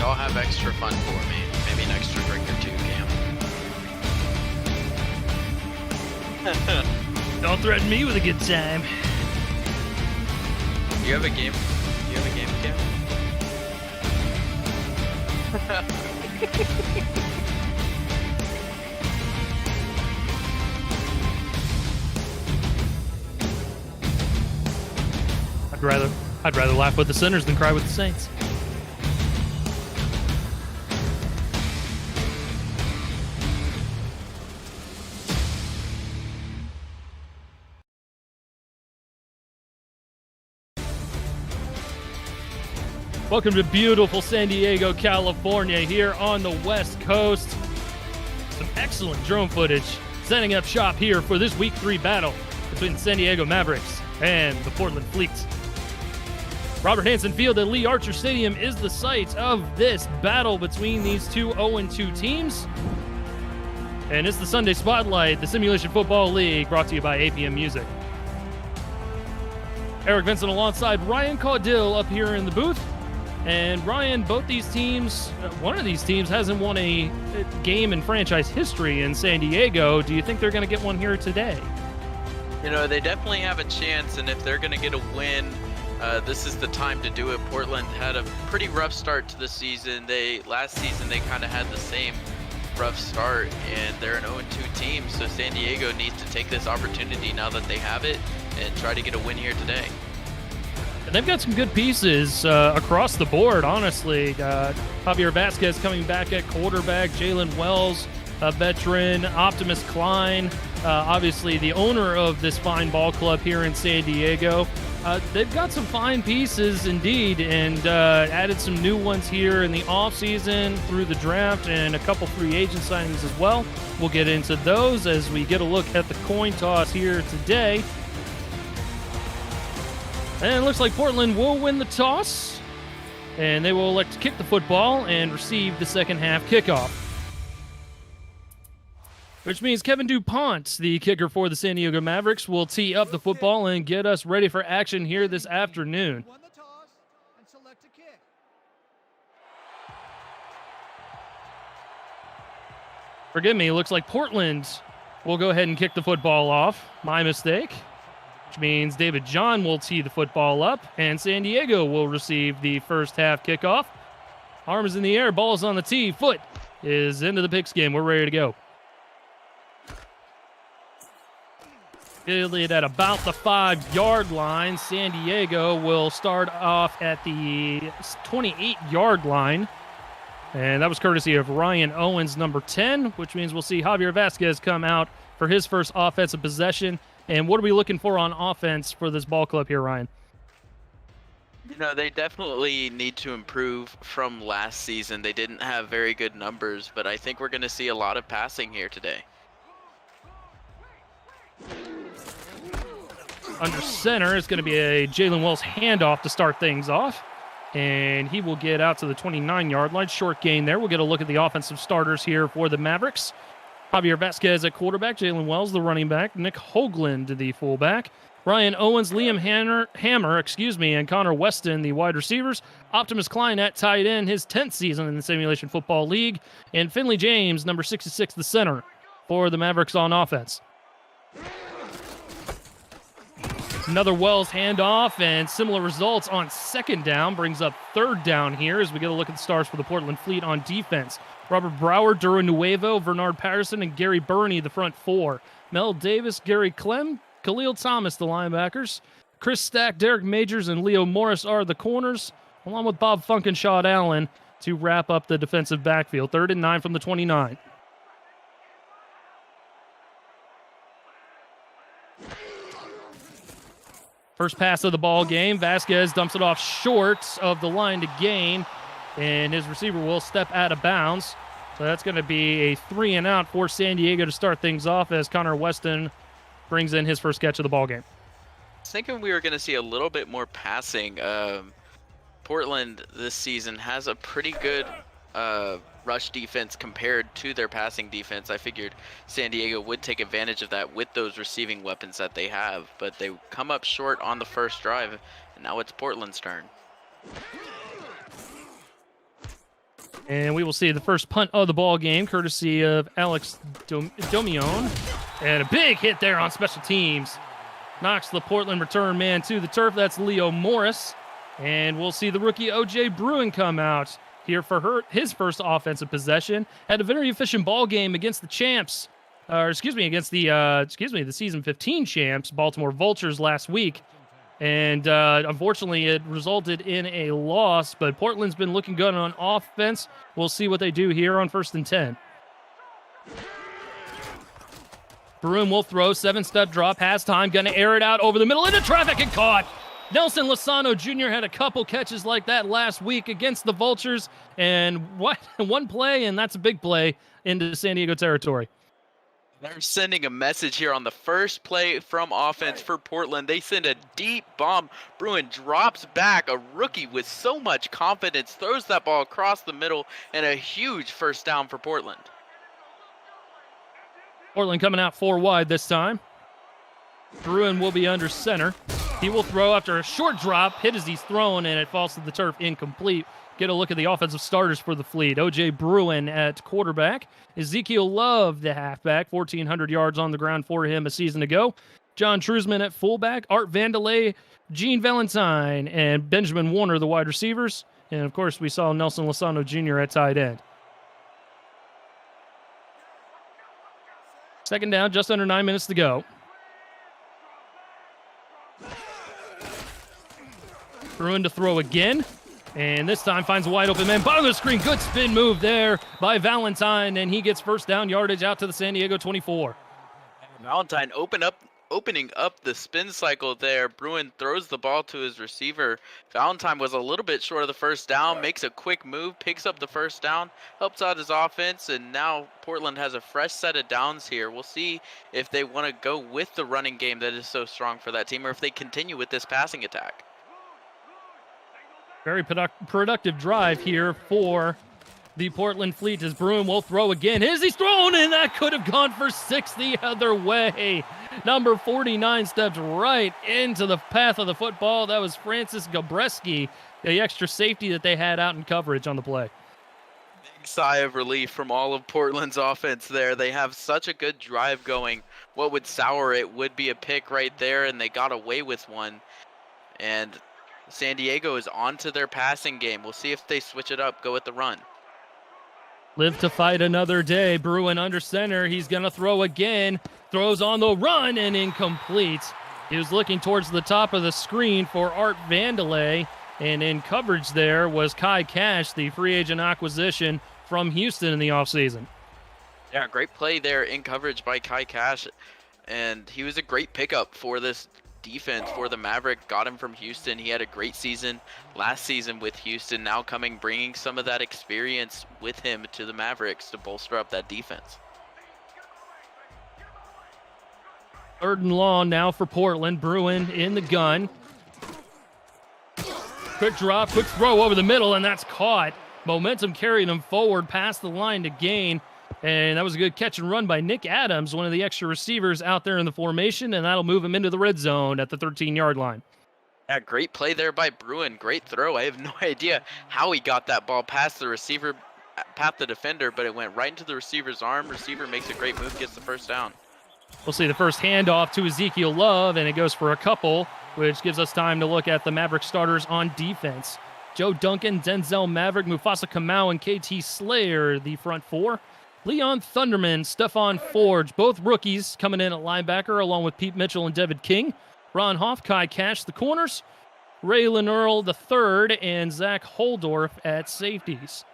Y'all have extra fun for me. Maybe an extra drink or two, Cam. Don't threaten me with a good time. You have a game? You have a game, Cam? I'd rather laugh with the sinners than cry with the saints. Welcome to beautiful San Diego, California, here on the West Coast. Some excellent drone footage setting up shop here for this Week 3 battle between the San Diego Mavericks and the Portland Fleet. Robert Hansen Field at Lee Archer Stadium is the site of this battle between these two 0-2 teams. And it's the Sunday Spotlight, the Simulation Football League, brought to you by APM Music. Eric Vincent alongside Ryan Caudill up here in the booth. And Ryan, both these teams, one of these teams hasn't won a game in franchise history in San Diego. Do you think they're going to get one here today? You know, they definitely have a chance, and if they're going to get a win, this is the time to do it. Portland had a pretty rough start to the season. Last season they kind of had the same rough start, and they're an 0-2 team, so San Diego needs to take this opportunity now that they have it and try to get a win here today. And they've got some good pieces across the board, honestly. Javier Vasquez coming back at quarterback, Jalen Wells, a veteran, Optimus Klein, obviously the owner of this fine ball club here in San Diego. They've got some fine pieces indeed, and added some new ones here in the offseason through the draft and a couple free agent signings as well. We'll get into those as we get a look at the coin toss here today. And it looks like Portland will win the toss, and they will elect to kick the football and receive the second half kickoff. Which means Kevin DuPont, the kicker for the San Diego Mavericks, will tee up the football and get us ready for action here this afternoon. Forgive me, it looks like Portland will go ahead and kick the football off. My mistake. Which means David John will tee the football up, and San Diego will receive the first half kickoff. Arm is in the air, ball is on the tee, foot is into the pigskin. We're ready to go. Fielded at about the 5-yard line. San Diego will start off at the 28-yard line. And that was courtesy of Ryan Owens, number 10, which means we'll see Javier Vasquez come out for his first offensive possession. And what are we looking for on offense for this ball club here, Ryan? You know, they definitely need to improve from last season. They didn't have very good numbers, but I think we're going to see a lot of passing here today. Under center is going to be a Jalen Wells handoff to start things off. And he will get out to the 29-yard line. Short gain there. We'll get a look at the offensive starters here for the Mavericks. Javier Vasquez at quarterback, Jalen Wells, the running back, Nick Hoagland, the fullback, Ryan Owens, Liam Hammer, and Connor Weston, the wide receivers, Optimus Klein at tight end, his 10th season in the Simulation Football League, and Finley James, number 66, the center for the Mavericks on offense. Another Wells handoff, and similar results on second down brings up third down here as we get a look at the stars for the Portland Fleet on defense. Robert Brower, Duro Nuevo, Bernard Patterson, and Gary Burney, the front four. Mel Davis, Gary Clem, Khalil Thomas, the linebackers. Chris Stack, Derek Majors, and Leo Morris are the corners, along with Bob Funk and Shawn Allen to wrap up the defensive backfield. 3rd and 9 from the 29. First pass of the ball game. Vasquez dumps it off short of the line to gain, and his receiver will step out of bounds. So that's going to be a 3-and-out for San Diego to start things off as Connor Weston brings in his first catch of the ball game. I was thinking we were going to see a little bit more passing. Portland this season has a pretty good rush defense compared to their passing defense. I figured San Diego would take advantage of that with those receiving weapons that they have, but they come up short on the first drive, and now it's Portland's turn. And we will see the first punt of the ball game, courtesy of Alex Domion. And a big hit there on special teams. Knocks the Portland return man to the turf. That's Leo Morris. And we'll see the rookie O.J. Bruin come out here for his first offensive possession. Had a very efficient ball game against the champs. Against the season 15 champs, Baltimore Vultures, last week. And unfortunately, it resulted in a loss, but Portland's been looking good on offense. We'll see what they do here on 1st and 10. Bruin will throw, 7-step drop, has time, gonna air it out over the middle into traffic and caught. Nelson Lozano Jr. had a couple catches like that last week against the Vultures, and one play, and that's a big play into San Diego territory. They're sending a message here on the first play from offense for Portland. They send a deep bomb. Bruin drops back. A rookie with so much confidence throws that ball across the middle, and a huge first down for Portland. Portland coming out 4 wide this time. Bruin will be under center. He will throw after a short drop, hit as he's thrown, and it falls to the turf incomplete. Get a look at the offensive starters for the Fleet. O.J. Bruin at quarterback. Ezekiel Love, the halfback. 1,400 yards on the ground for him a season ago. John Trusman at fullback. Art Vandelay, Gene Valentine, and Benjamin Warner, the wide receivers. And, of course, we saw Nelson Lozano Jr. at tight end. Second down, just under 9 minutes to go. Bruin to throw again. And this time finds a wide open man. Bottom of the screen. Good spin move there by Valentine. And he gets first down yardage out to the San Diego 24. Valentine opening up the spin cycle there. Bruin throws the ball to his receiver. Valentine was a little bit short of the first down. Makes a quick move. Picks up the first down. Helps out his offense. And now Portland has a fresh set of downs here. We'll see if they want to go with the running game that is so strong for that team, or if they continue with this passing attack. Very productive drive here for the Portland Fleet as Bruin will throw again. He's thrown, and that could have gone for 6 the other way. Number 49 steps right into the path of the football. That was Francis Gabreski, the extra safety that they had out in coverage on the play. Big sigh of relief from all of Portland's offense there. They have such a good drive going. What would sour it would be a pick right there, and they got away with one. And San Diego is onto their passing game. We'll see if they switch it up, go with the run. Live to fight another day. Bruin under center. He's going to throw again. Throws on the run and incomplete. He was looking towards the top of the screen for Art Vandelay. And in coverage there was Kai Cash, the free agent acquisition from Houston in the offseason. Yeah, great play there in coverage by Kai Cash. And he was a great pickup for this defense for the Maverick. Got him from Houston. He had a great season last season with Houston, now bringing some of that experience with him to the Mavericks to bolster up that defense. 3rd and long now for Portland. Bruin in the gun. Quick drop, quick throw over the middle, and that's caught. Momentum carrying him forward past the line to gain. And that was a good catch and run by Nick Adams, one of the extra receivers out there in the formation, and that'll move him into the red zone at the 13-yard line. Yeah, great play there by Bruin. Great throw. I have no idea how he got that ball past the receiver, past the defender, but it went right into the receiver's arm. Receiver makes a great move, gets the first down. We'll see the first handoff to Ezekiel Love, and it goes for a couple, which gives us time to look at the Maverick starters on defense. Joe Duncan, Denzel Maverick, Mufasa Kamau, and KT Slayer, the front four. Leon Thunderman, Stephon Forge, both rookies coming in at linebacker, along with Pete Mitchell and David King. Ron Hoff, Kai Cash, the corners. Raylan Earl, the third, and Zach Holdorf at safeties.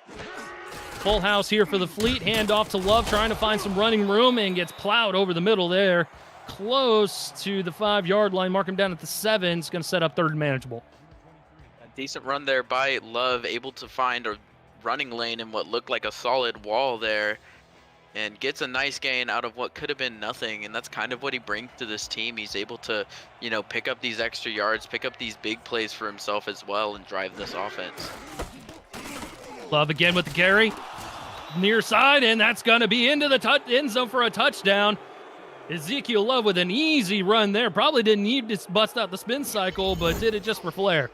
Full house here for the Fleet. Handoff to Love, trying to find some running room, and gets plowed over the middle there. Close to the 5-yard line. Mark him down at the 7. It's going to set up 3rd and manageable. A decent run there by Love, able to find a running lane in what looked like a solid wall there, and gets a nice gain out of what could have been nothing. And that's kind of what he brings to this team. He's able to, pick up these extra yards, pick up these big plays for himself as well, and drive this offense. Love again with the carry. Near side, and that's going to be into the end zone for a touchdown. Ezekiel Love with an easy run there. Probably didn't need to bust out the spin cycle, but did it just for flair.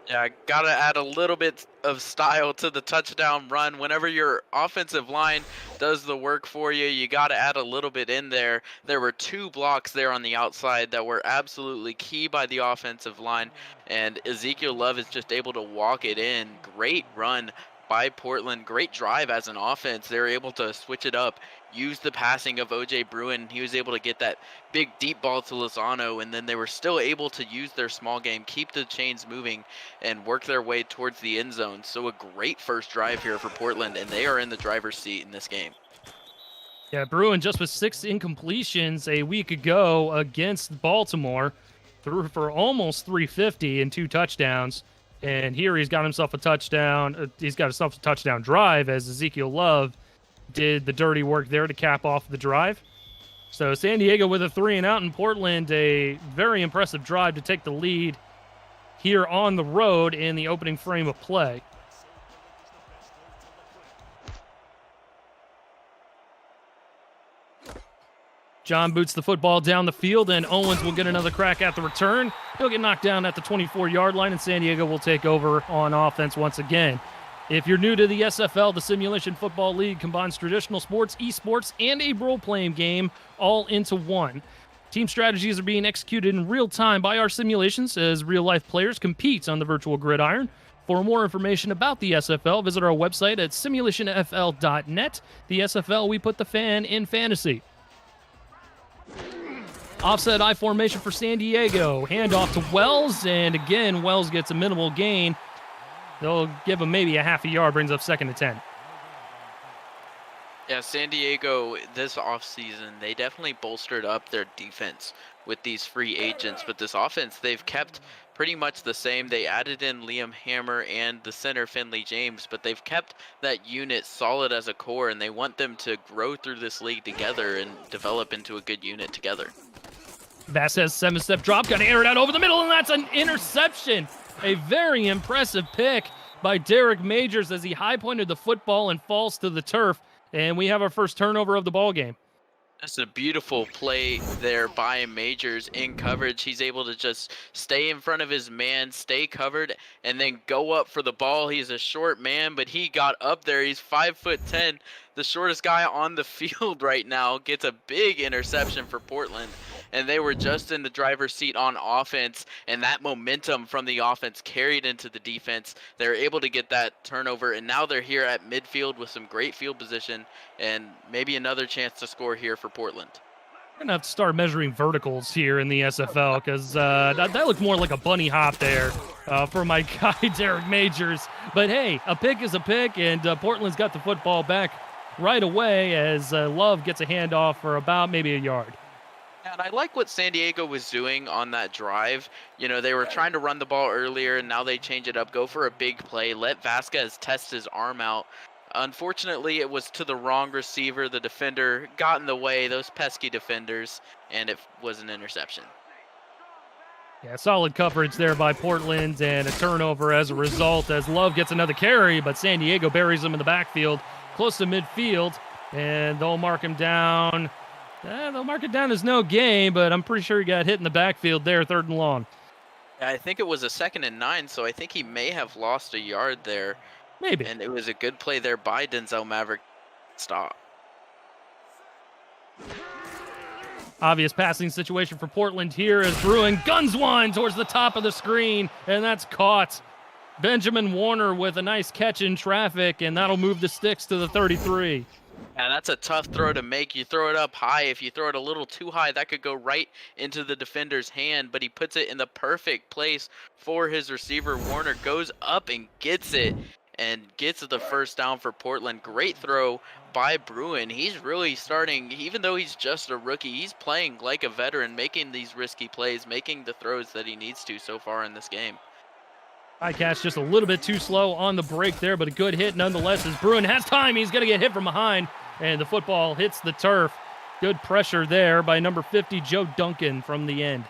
Yeah, gotta add a little bit of style to the touchdown run. Whenever your offensive line does the work for you, you gotta add a little bit in there. There were two blocks there on the outside that were absolutely key by the offensive line, and Ezekiel Love is just able to walk it in. Great run by Portland. Great drive as an offense. They're able to switch it up, use the passing of OJ Bruin. He was able to get that big deep ball to Lozano, and then they were still able to use their small game, keep the chains moving, and work their way towards the end zone. So a great first drive here for Portland, and they are in the driver's seat in this game. Yeah, Bruin just with 6 incompletions a week ago against Baltimore, threw for almost 350 and 2 touchdowns. And here he's got himself a touchdown. He's got himself a touchdown drive as Ezekiel Love did the dirty work there to cap off the drive. So San Diego with a 3 and out, in Portland a very impressive drive to take the lead here on the road in the opening frame of play. John boots the football down the field, and Owens will get another crack at the return. He'll get knocked down at the 24-yard line, and San Diego will take over on offense once again. If you're new to the SFL, the Simulation Football League combines traditional sports, esports, and a role-playing game all into one. Team strategies are being executed in real time by our simulations as real-life players compete on the virtual gridiron. For more information about the SFL, visit our website at simulationfl.net. The SFL, we put the fan in fantasy. Offset I formation for San Diego. Handoff to Wells, and again, Wells gets a minimal gain. They'll give him maybe a half a yard, brings up 2nd and 10. Yeah, San Diego this offseason, they definitely bolstered up their defense with these free agents, but this offense, they've kept pretty much the same. They added in Liam Hammer and the center Finley James, but they've kept that unit solid as a core, and they want them to grow through this league together and develop into a good unit together. Vasquez 7-step drop, got to air it out over the middle, and that's an interception. A very impressive pick by Derek Majors as he high-pointed the football and falls to the turf, and we have our first turnover of the ball game. That's a beautiful play there by Majors in coverage. He's able to just stay in front of his man, stay covered, and then go up for the ball. He's a short man, but he got up there. He's 5'10", the shortest guy on the field right now. Gets a big interception for Portland, and they were just in the driver's seat on offense, and that momentum from the offense carried into the defense. They're able to get that turnover, and now they're here at midfield with some great field position and maybe another chance to score here for Portland. We're going to have to start measuring verticals here in the SFL because that looked more like a bunny hop there for my guy, Derek Majors. But hey, a pick is a pick, and Portland's got the football back right away as Love gets a handoff for about maybe a yard. And I like what San Diego was doing on that drive. You know, they were trying to run the ball earlier, and now they change it up, go for a big play, let Vasquez test his arm out. Unfortunately, it was to the wrong receiver. The defender got in the way, those pesky defenders, and it was an interception. Yeah, solid coverage there by Portland, and a turnover as a result as Love gets another carry, but San Diego buries him in the backfield, close to midfield, and they'll mark him down. They'll mark it down as no gain, but I'm pretty sure he got hit in the backfield there, 3rd and long. Yeah, I think it was a 2nd and 9, so I think he may have lost a yard there. Maybe. And it was a good play there by Denzel Maverick. Stop. Obvious passing situation for Portland here as Bruin guns one towards the top of the screen, and that's caught. Benjamin Warner with a nice catch in traffic, and that'll move the sticks to the 33. Yeah, that's a tough throw to make. You throw it up high. If you throw it a little too high, that could go right into the defender's hand, but he puts it in the perfect place for his receiver. Warner goes up and gets it and gets the first down for Portland. Great throw by Bruin. He's really starting, even though he's just a rookie, he's playing like a veteran, making these risky plays, making the throws that he needs to so far in this game. High catch just a little bit too slow on the break there, but a good hit nonetheless as Bruin has time. He's going to get hit from behind, and the football hits the turf. Good pressure there by number 50, Joe Duncan from the end.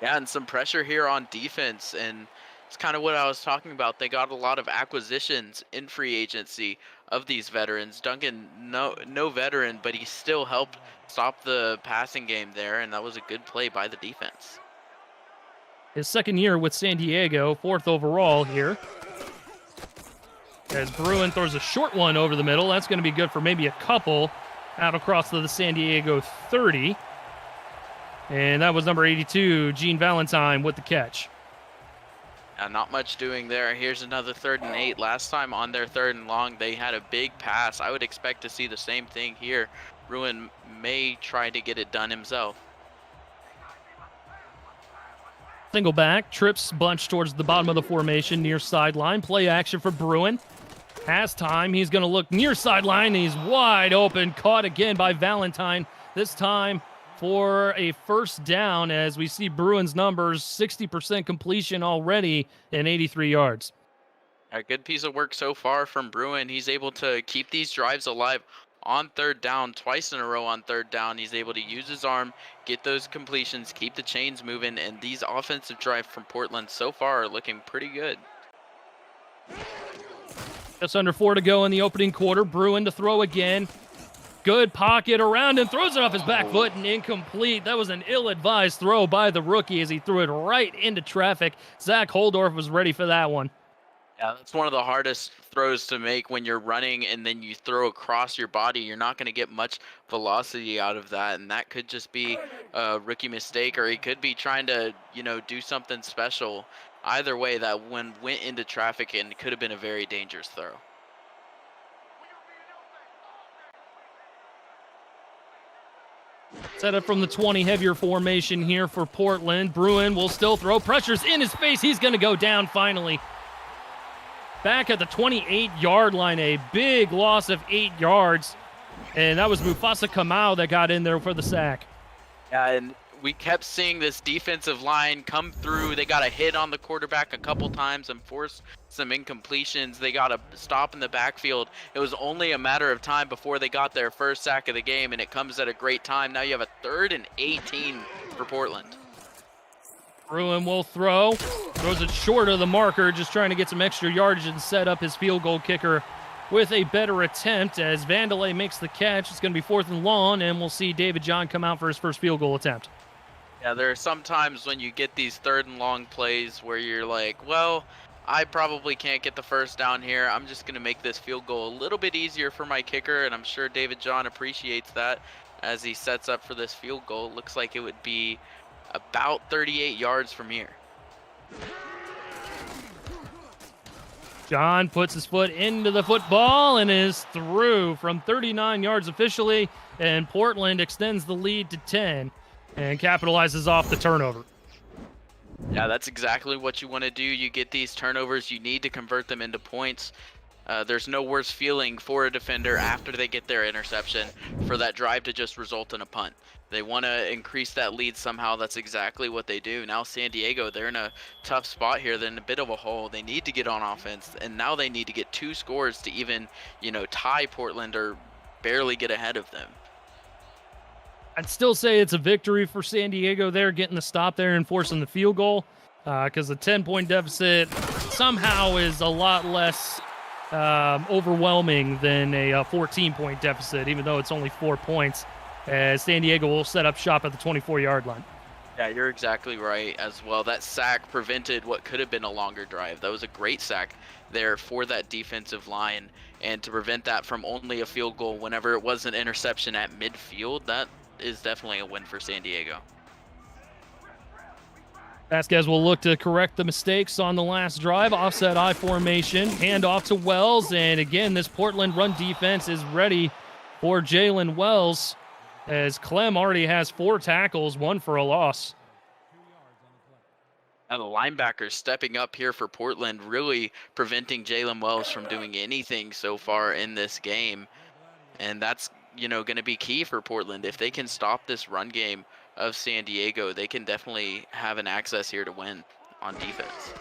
Yeah, and some pressure here on defense, and it's kind of what I was talking about. They got a lot of acquisitions in free agency of these veterans. Duncan, no veteran, but he still helped stop the passing game there, and that was a good play by the defense. his second year with San Diego, 4th overall here. As Bruin throws a short one over the middle. That's going to be good for maybe a couple out across the San Diego 30. And that was number 82, Gene Valentine, with the catch. Not much doing there. Here's another 3rd and 8. Last time on their 3rd and long, they had a big pass. I would expect to see the same thing here. Bruin may try to get it done himself. Single back, trips bunch towards the bottom of the formation, near sideline. Play action for Bruin. Has time. He's going to look near sideline. He's wide open. Caught again by Valentine. This time for a first down, as we see Bruin's numbers, 60% completion already and 83 yards. A good piece of work so far from Bruin. He's able to keep these drives alive on 3rd down, twice in a row on 3rd down. He's able to use his arm, get those completions, keep the chains moving, and these offensive drives from Portland so far are looking pretty good. Just under 4 to go in the opening quarter. Bruin to throw again. Good pocket around him, throws it off his back foot and incomplete. That was an ill-advised throw by the rookie as he threw it right into traffic. Zach Holdorf was ready for that one. Yeah, that's one of the hardest throws to make when you're running and then you throw across your body. You're not going to get much velocity out of that, and that could just be a rookie mistake, or he could be trying to, do something special. Either way, that one went into traffic and could have been a very dangerous throw. Set up from the 20, heavier formation here for Portland. Bruin will still throw. Pressure's in his face. He's going to go down finally. Back at the 28-yard line, a big loss of 8 yards. And that was Mufasa Kamau that got in there for the sack. Yeah, and we kept seeing this defensive line come through. They got a hit on the quarterback a couple times and forced some incompletions. They got a stop in the backfield. It was only a matter of time before they got their first sack of the game, and it comes at a great time. Now you have a 3rd and 18 for Portland. Bruin will throw. Throws it short of the marker, just trying to get some extra yardage and set up his field goal kicker with a better attempt as Vandelay makes the catch. It's going to be 4th and long, and we'll see David John come out for his first field goal attempt. Yeah, there are some times when you get these 3rd and long plays where you're like, well, I probably can't get the first down here. I'm just going to make this field goal a little bit easier for my kicker, and I'm sure David John appreciates that as he sets up for this field goal. Looks like it would be about 38 yards from here. John puts his foot into the football and is through from 39 yards officially, and Portland extends the lead to 10 and capitalizes off the turnover. Yeah, that's exactly what you want to do. You get these turnovers, you need to convert them into points. There's no worse feeling for a defender after they get their interception for that drive to just result in a punt. They want to increase that lead somehow. That's exactly what they do. Now San Diego, they're in a tough spot here. They're in a bit of a hole. They need to get on offense, and now they need to get 2 scores to even, tie Portland or barely get ahead of them. I'd still say it's a victory for San Diego there, getting the stop there and forcing the field goal, because the 10-point deficit somehow is a lot less overwhelming than a 14-point deficit, even though it's only 4 points, as San Diego will set up shop at the 24-yard line. Yeah, you're exactly right as well. That sack prevented what could have been a longer drive. That was a great sack there for that defensive line, and to prevent that from only a field goal whenever it was an interception at midfield, that is definitely a win for San Diego. Vasquez will look to correct the mistakes on the last drive. Offset I formation, handoff to Wells, and again, this Portland run defense is ready for Jalen Wells, as Clem already has 4 tackles, 1 for a loss. Now the linebackers stepping up here for Portland, really preventing Jalen Wells from doing anything so far in this game. And that's, going to be key for Portland. If they can stop this run game of San Diego, they can definitely have an access here to win on defense.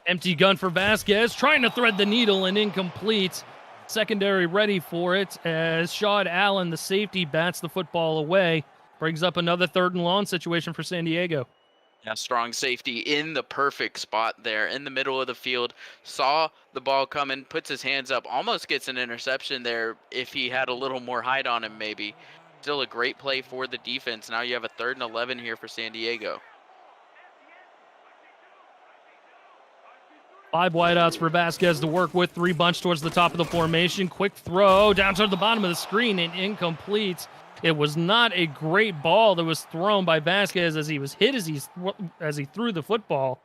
Empty gun for Vasquez, trying to thread the needle and incomplete. Secondary ready for it as Shad Allen, the safety, bats the football away. Brings up another 3rd and long situation for San Diego. Yeah, strong safety in the perfect spot there in the middle of the field. Saw the ball coming, puts his hands up, almost gets an interception there if he had a little more height on him maybe. Still a great play for the defense. Now you have a 3rd and 11 here for San Diego. 5 wideouts for Vasquez to work with. 3 bunch towards the top of the formation. Quick throw down toward the bottom of the screen and incomplete. It was not a great ball that was thrown by Vasquez as he was hit as he threw the football.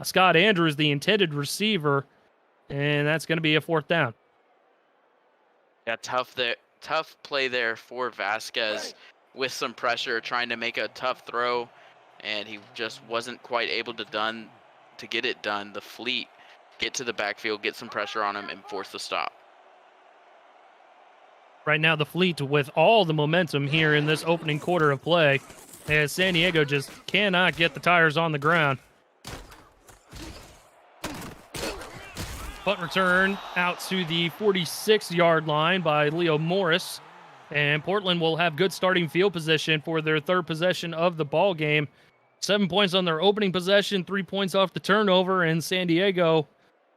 Scott Andrews, the intended receiver, and that's going to be a 4th down. Yeah, tough play there for Vasquez with some pressure, trying to make a tough throw, and he just wasn't quite able to get it done. The Fleet get to the backfield, get some pressure on him, and force the stop. Right now, the Fleet with all the momentum here in this opening quarter of play, as San Diego just cannot get the tires on the ground. Punt return out to the 46-yard line by Leo Morris. And Portland will have good starting field position for their 3rd possession of the ball game. 7 points on their opening possession, 3 points off the turnover, and San Diego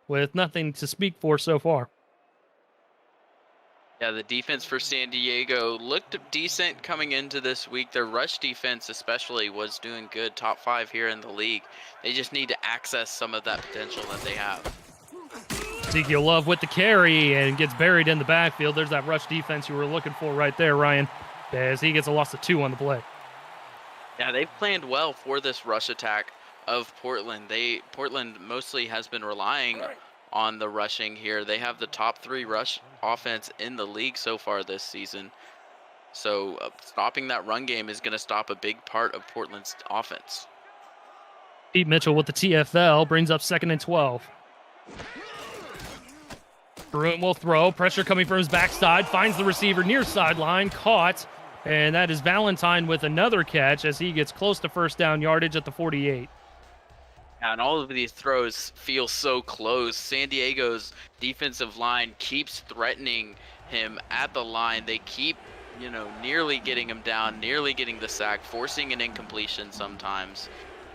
with nothing to speak for so far. Yeah, the defense for San Diego looked decent coming into this week. Their rush defense especially was doing good, top 5 here in the league. They just need to access some of that potential that they have. Ezekiel Love with the carry and gets buried in the backfield. There's that rush defense you were looking for right there, Ryan, as he gets a loss of 2 on the play. Yeah, they've planned well for this rush attack of Portland. Portland mostly has been relying on the rushing here. They have the top 3 rush offense in the league so far this season. So stopping that run game is going to stop a big part of Portland's offense. Pete Mitchell with the TFL brings up 2nd and 12. Bruin will throw. Pressure coming from his backside. Finds the receiver near sideline. Caught. And that is Valentine with another catch as he gets close to 1st down yardage at the 48. And all of these throws feel so close. San Diego's defensive line keeps threatening him at the line. They keep, nearly getting him down, nearly getting the sack, forcing an incompletion sometimes.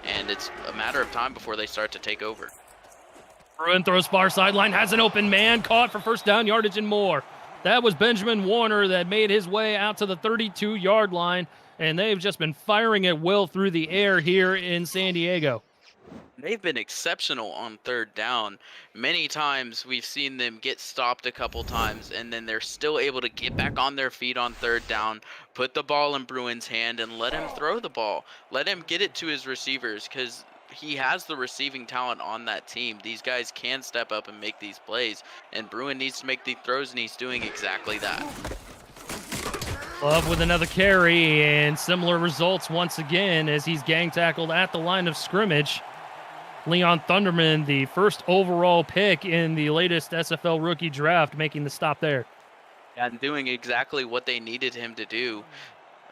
And it's a matter of time before they start to take over. Bruin throws far sideline, has an open man, caught for 1st down yardage and more. That was Benjamin Warner that made his way out to the 32-yard line, and they've just been firing at will through the air here in San Diego. They've been exceptional on 3rd down. Many times we've seen them get stopped a couple times, and then they're still able to get back on their feet on 3rd down, put the ball in Bruin's hand, and let him throw the ball. Let him get it to his receivers, because he has the receiving talent on that team. These guys can step up and make these plays, and Bruin needs to make the throws, and he's doing exactly that. Love with another carry, and similar results once again as he's gang tackled at the line of scrimmage. Leon Thunderman, the 1st overall pick in the latest SFL rookie draft, making the stop there. And doing exactly what they needed him to do.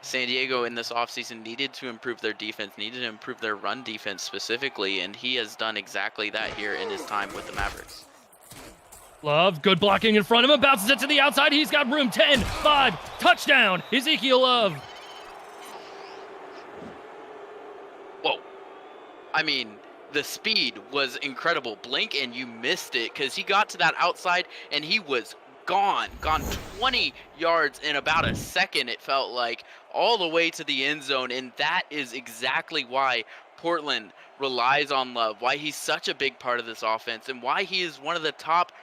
San Diego in this offseason needed to improve their defense, needed to improve their run defense specifically, and he has done exactly that here in his time with the Mavericks. Love, good blocking in front of him, bounces it to the outside. He's got room. 10, 5, touchdown, Ezekiel Love. Whoa. I mean, the speed was incredible. Blink and you missed it, because he got to that outside and he was gone 20 yards in about a second, it felt like, all the way to the end zone. And that is exactly why Portland relies on Love, why he's such a big part of this offense, and why he is one of the top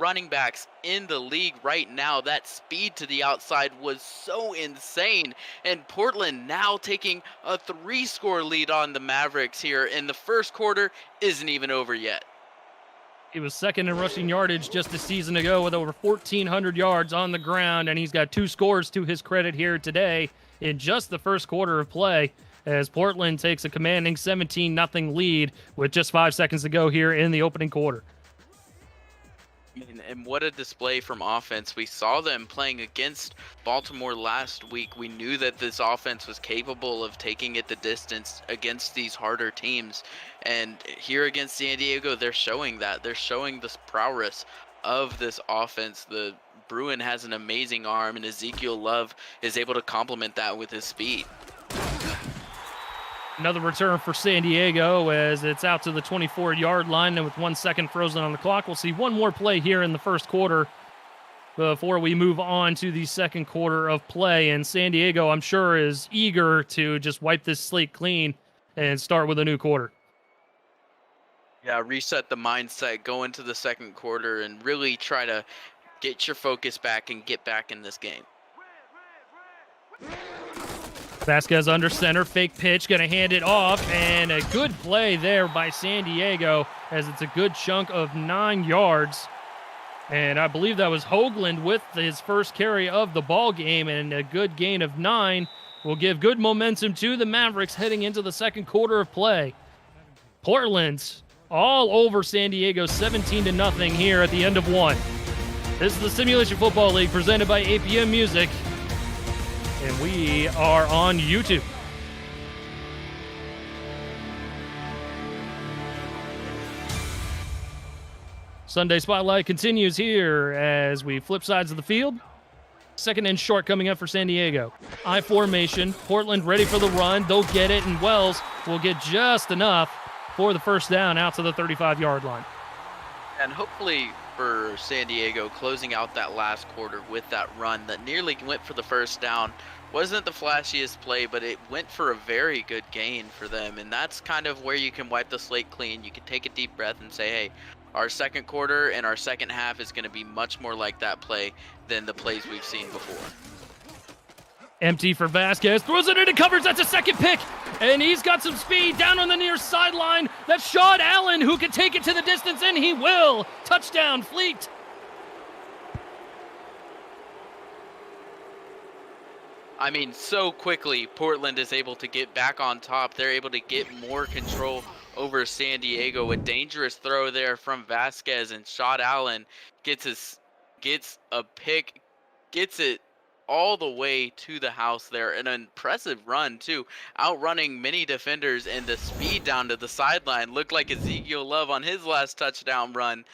running backs in the league right now. That speed to the outside was so insane, and Portland now taking a 3-score lead on the Mavericks here in the 1st quarter isn't even over yet. He was 2nd in rushing yardage just a season ago with over 1,400 yards on the ground, and he's got 2 scores to his credit here today in just the 1st quarter of play, as Portland takes a commanding 17-0 lead with just 5 seconds to go here in the opening quarter. And what a display from offense. We saw them playing against Baltimore last week. We knew that this offense was capable of taking it the distance against these harder teams. And here against San Diego, they're showing that. They're showing the prowess of this offense. The Bruin has an amazing arm, and Ezekiel Love is able to complement that with his speed. Another return for San Diego as it's out to the 24-yard line, and with 1 second frozen on the clock. We'll see one more play here in the 1st quarter before we move on to the 2nd quarter of play. And San Diego, I'm sure, is eager to just wipe this slate clean and start with a new quarter. Yeah, reset the mindset, go into the second quarter, and really try to get your focus back and get back in this game. Vasquez under center, fake pitch, going to hand it off, and a good play there by San Diego as it's a good chunk of 9 yards. And I believe that was Hoagland with his first carry of the ball game, and a good gain of 9 will give good momentum to the Mavericks heading into the second quarter of play. Portland's all over San Diego, 17-0 here at the end of 1. This is the Simulation Football League presented by APM Music, and we are on YouTube. Sunday Spotlight continues here as we flip sides of the field. Second and short coming up for San Diego. I formation. Portland ready for the run. They'll get it, and Wells will get just enough for the first down out to the 35-yard line. And hopefully for San Diego, closing out that last quarter with that run that nearly went for the first down. Wasn't the flashiest play, but it went for a very good gain for them. And that's kind of where you can wipe the slate clean. You can take a deep breath and say, hey, our second quarter and our second half is going to be much more like that play than the plays we've seen before. Empty for Vasquez, throws it into coverage, that's a second pick, and he's got some speed down on the near sideline. That's Sean Allen who can take it to the distance, and he will. Touchdown, Fleet. I mean, so quickly, Portland is able to get back on top. They're able to get more control over San Diego. A dangerous throw there from Vasquez, and Sean Allen gets a pick, gets it all the way to the house there. An impressive run too, outrunning many defenders, and the speed down to the sideline looked like Ezekiel Love on his last touchdown run.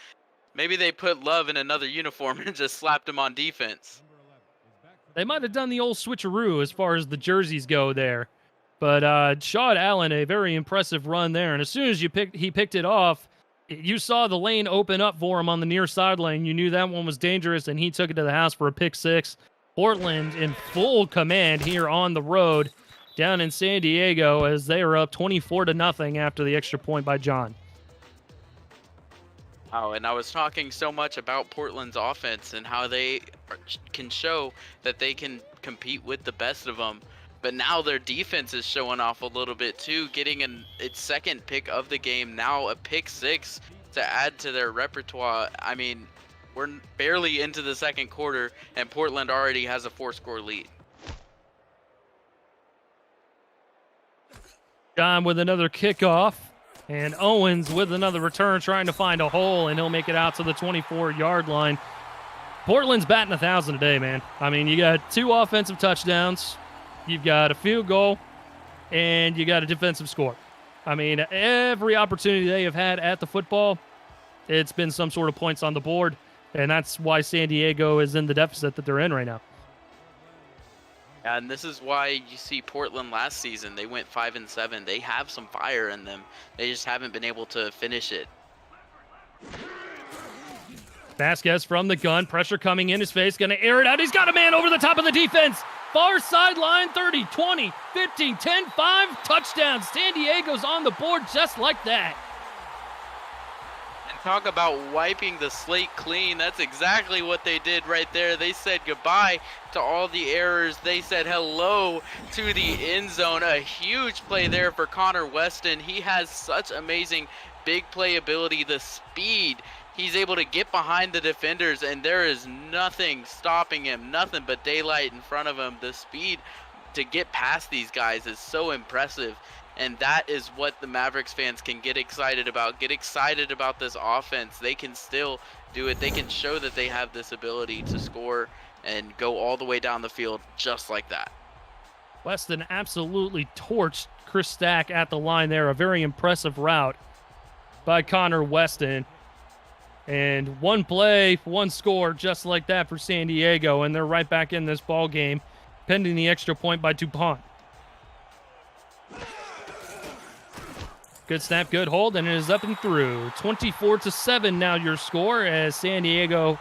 Maybe they put Love in another uniform and just slapped him on defense. They might have done the old switcheroo as far as the jerseys go there. But Sean Allen, a very impressive run there. And as soon as he picked it off, you saw the lane open up for him on the near sideline. You knew that one was dangerous, and he took it to the house for a pick six. Portland in full command here on the road down in San Diego as they are up 24-0 after the extra point by John. Oh, and I was talking so much about Portland's offense and how they can show that they can compete with the best of them. But now their defense is showing off a little bit too, getting its second pick of the game, now a pick six to add to their repertoire. I mean, we're barely into the second quarter, and Portland already has a 4-score lead. John with another kickoff, and Owens with another return trying to find a hole, and he'll make it out to the 24-yard line. Portland's batting 1,000 today, man. I mean, you got 2 offensive touchdowns, you've got a field goal, and you got a defensive score. I mean, every opportunity they have had at the football, it's been some sort of points on the board. And that's why San Diego is in the deficit that they're in right now. And this is why you see Portland last season. They went 5-7. They have some fire in them. They just haven't been able to finish it. Vasquez from the gun. Pressure coming in his face. Going to air it out. He's got a man over the top of the defense. Far sideline, 30, 20, 15, 10, 5. Touchdown. San Diego's on the board just like that. Talk about wiping the slate clean. That's exactly what they did right there. They said goodbye to all the errors. They said hello to the end zone. A huge play there for Connor Weston. He has such amazing big play ability, the speed. He's able to get behind the defenders, and there is nothing stopping him, nothing but daylight in front of him. The speed to get past these guys is so impressive. And that is what the Mavericks fans can get excited about. Get excited about this offense. They can still do it. They can show that they have this ability to score and go all the way down the field just like that. Weston absolutely torched Chris Stack at the line there. A very impressive route by Connor Weston. And one play, one score just like that for San Diego. And they're right back in this ball game pending the extra point by DuPont. Good snap, good hold, and it is up and through. 24-7 now your score as San Diego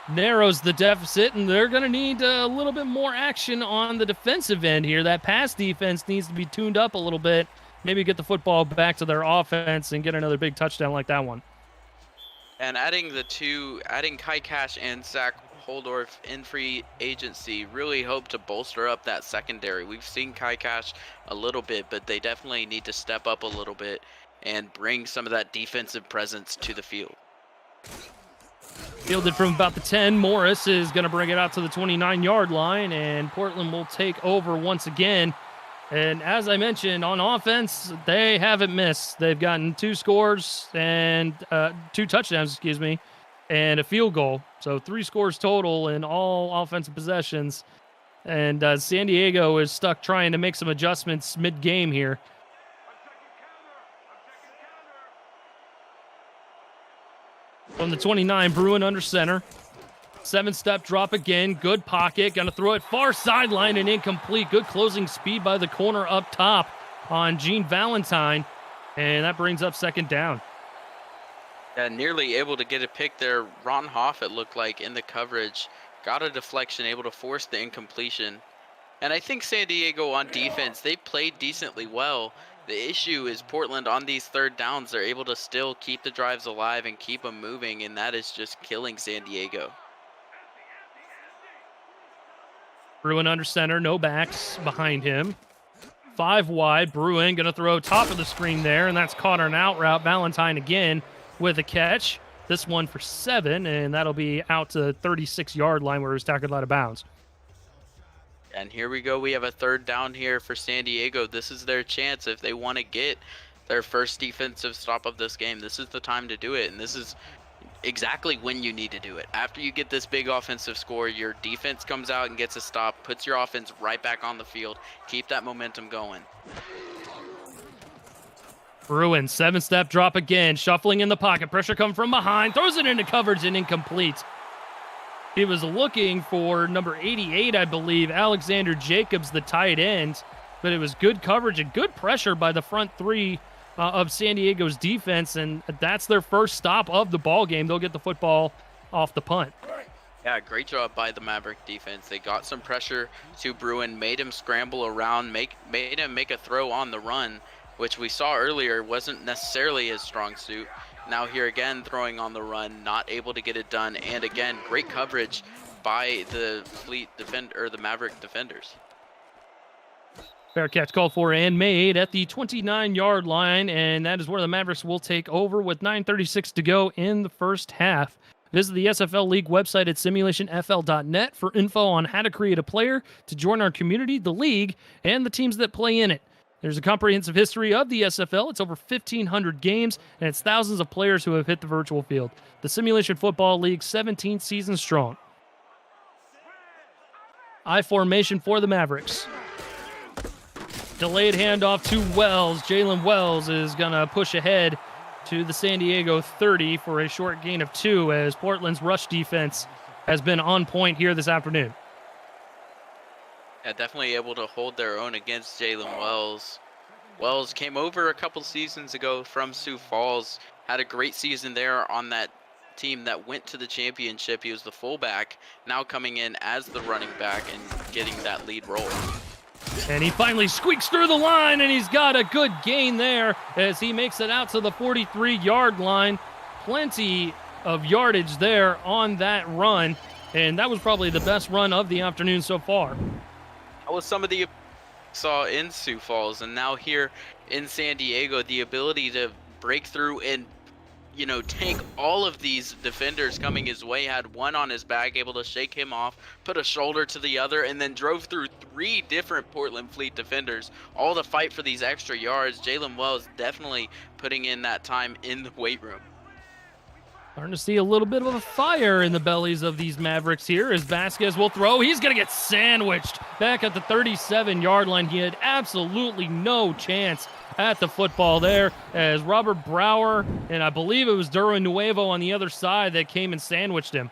narrows the deficit, and they're going to need a little bit more action on the defensive end here. That pass defense needs to be tuned up a little bit maybe get the football back to their offense and get another big touchdown like that one. And adding Kai Cash and Zach Holdorf in free agency really hope to bolster up that secondary. We've seen Kai Cash a little bit, but they definitely need to step up a little bit and bring some of that defensive presence to the field. Fielded from about the 10, Morris is going to bring it out to the 29-yard line, and Portland will take over once again. And as I mentioned, on offense, they haven't missed. They've gotten 2 scores and 2 touchdowns, and a field goal. So 3 scores total in all offensive possessions. And San Diego is stuck trying to make some adjustments mid-game here. From the 29, Bruin under center. 7-step drop again. Good pocket. Going to throw it far sideline and incomplete. Good closing speed by the corner up top on Gene Valentine. And that brings up second down. Yeah, nearly able to get a pick there. Ron Hoff, it looked like, in the coverage. Got a deflection, able to force the incompletion. And I think San Diego on defense, they played decently well. The issue is Portland on these third downs, they're able to still keep the drives alive and keep them moving, and that is just killing San Diego. Bruin under center, no backs behind him. 5 wide, Bruin going to throw top of the screen there, and that's caught on an out route. Valentine again with a catch. This one for 7, and that'll be out to the 36-yard line where it was tackled out of bounds. And here we go. We have a third down here for San Diego. This is their chance if they want to get their first defensive stop of this game. This is the time to do it, and this is exactly when you need to do it. After you get this big offensive score, your defense comes out and gets a stop, puts your offense right back on the field. Keep that momentum going. Bruin, 7-step drop again, shuffling in the pocket. Pressure coming from behind, throws it into coverage and incomplete. He was looking for number 88, I believe, Alexander Jacobs, the tight end, but it was good coverage and good pressure by the front 3 of San Diego's defense, and that's their first stop of the ball game. They'll get the football off the punt. Yeah, great job by the Maverick defense. They got some pressure to Bruin, made him scramble around, made him make a throw on the run, which we saw earlier wasn't necessarily his strong suit. Now here again, throwing on the run, not able to get it done, and again, great coverage by the the Maverick defenders. Fair catch called for and made at the 29-yard line, and that is where the Mavericks will take over with 9:36 to go in the first half. Visit the SFL League website at simulationfl.net for info on how to create a player to join our community, the league, and the teams that play in it. There's a comprehensive history of the SFL. It's over 1,500 games, and it's thousands of players who have hit the virtual field. The Simulation Football League, 17th season strong. I formation for the Mavericks. Delayed handoff to Wells. Jalen Wells is going to push ahead to the San Diego 30 for a short gain of 2, as Portland's rush defense has been on point here this afternoon. Yeah, definitely able to hold their own against Jalen Wells. Wells came over a couple seasons ago from Sioux Falls, had a great season there on that team that went to the championship. He was the fullback, now coming in as the running back and getting that lead role. And he finally squeaks through the line, and he's got a good gain there as he makes it out to the 43-yard line. Plenty of yardage there on that run, and that was probably the best run of the afternoon so far. That was some of the saw in Sioux Falls, and now here in San Diego, the ability to break through and, tank all of these defenders coming his way. Had one on his back, able to shake him off, put a shoulder to the other, and then drove through 3 different Portland Fleet defenders, all to fight for these extra yards. Jalen Wells definitely putting in that time in the weight room. Starting to see a little bit of a fire in the bellies of these Mavericks here as Vasquez will throw. He's going to get sandwiched back at the 37-yard line. He had absolutely no chance at the football there as Robert Brower, and I believe it was Derwin Nuevo on the other side that came and sandwiched him.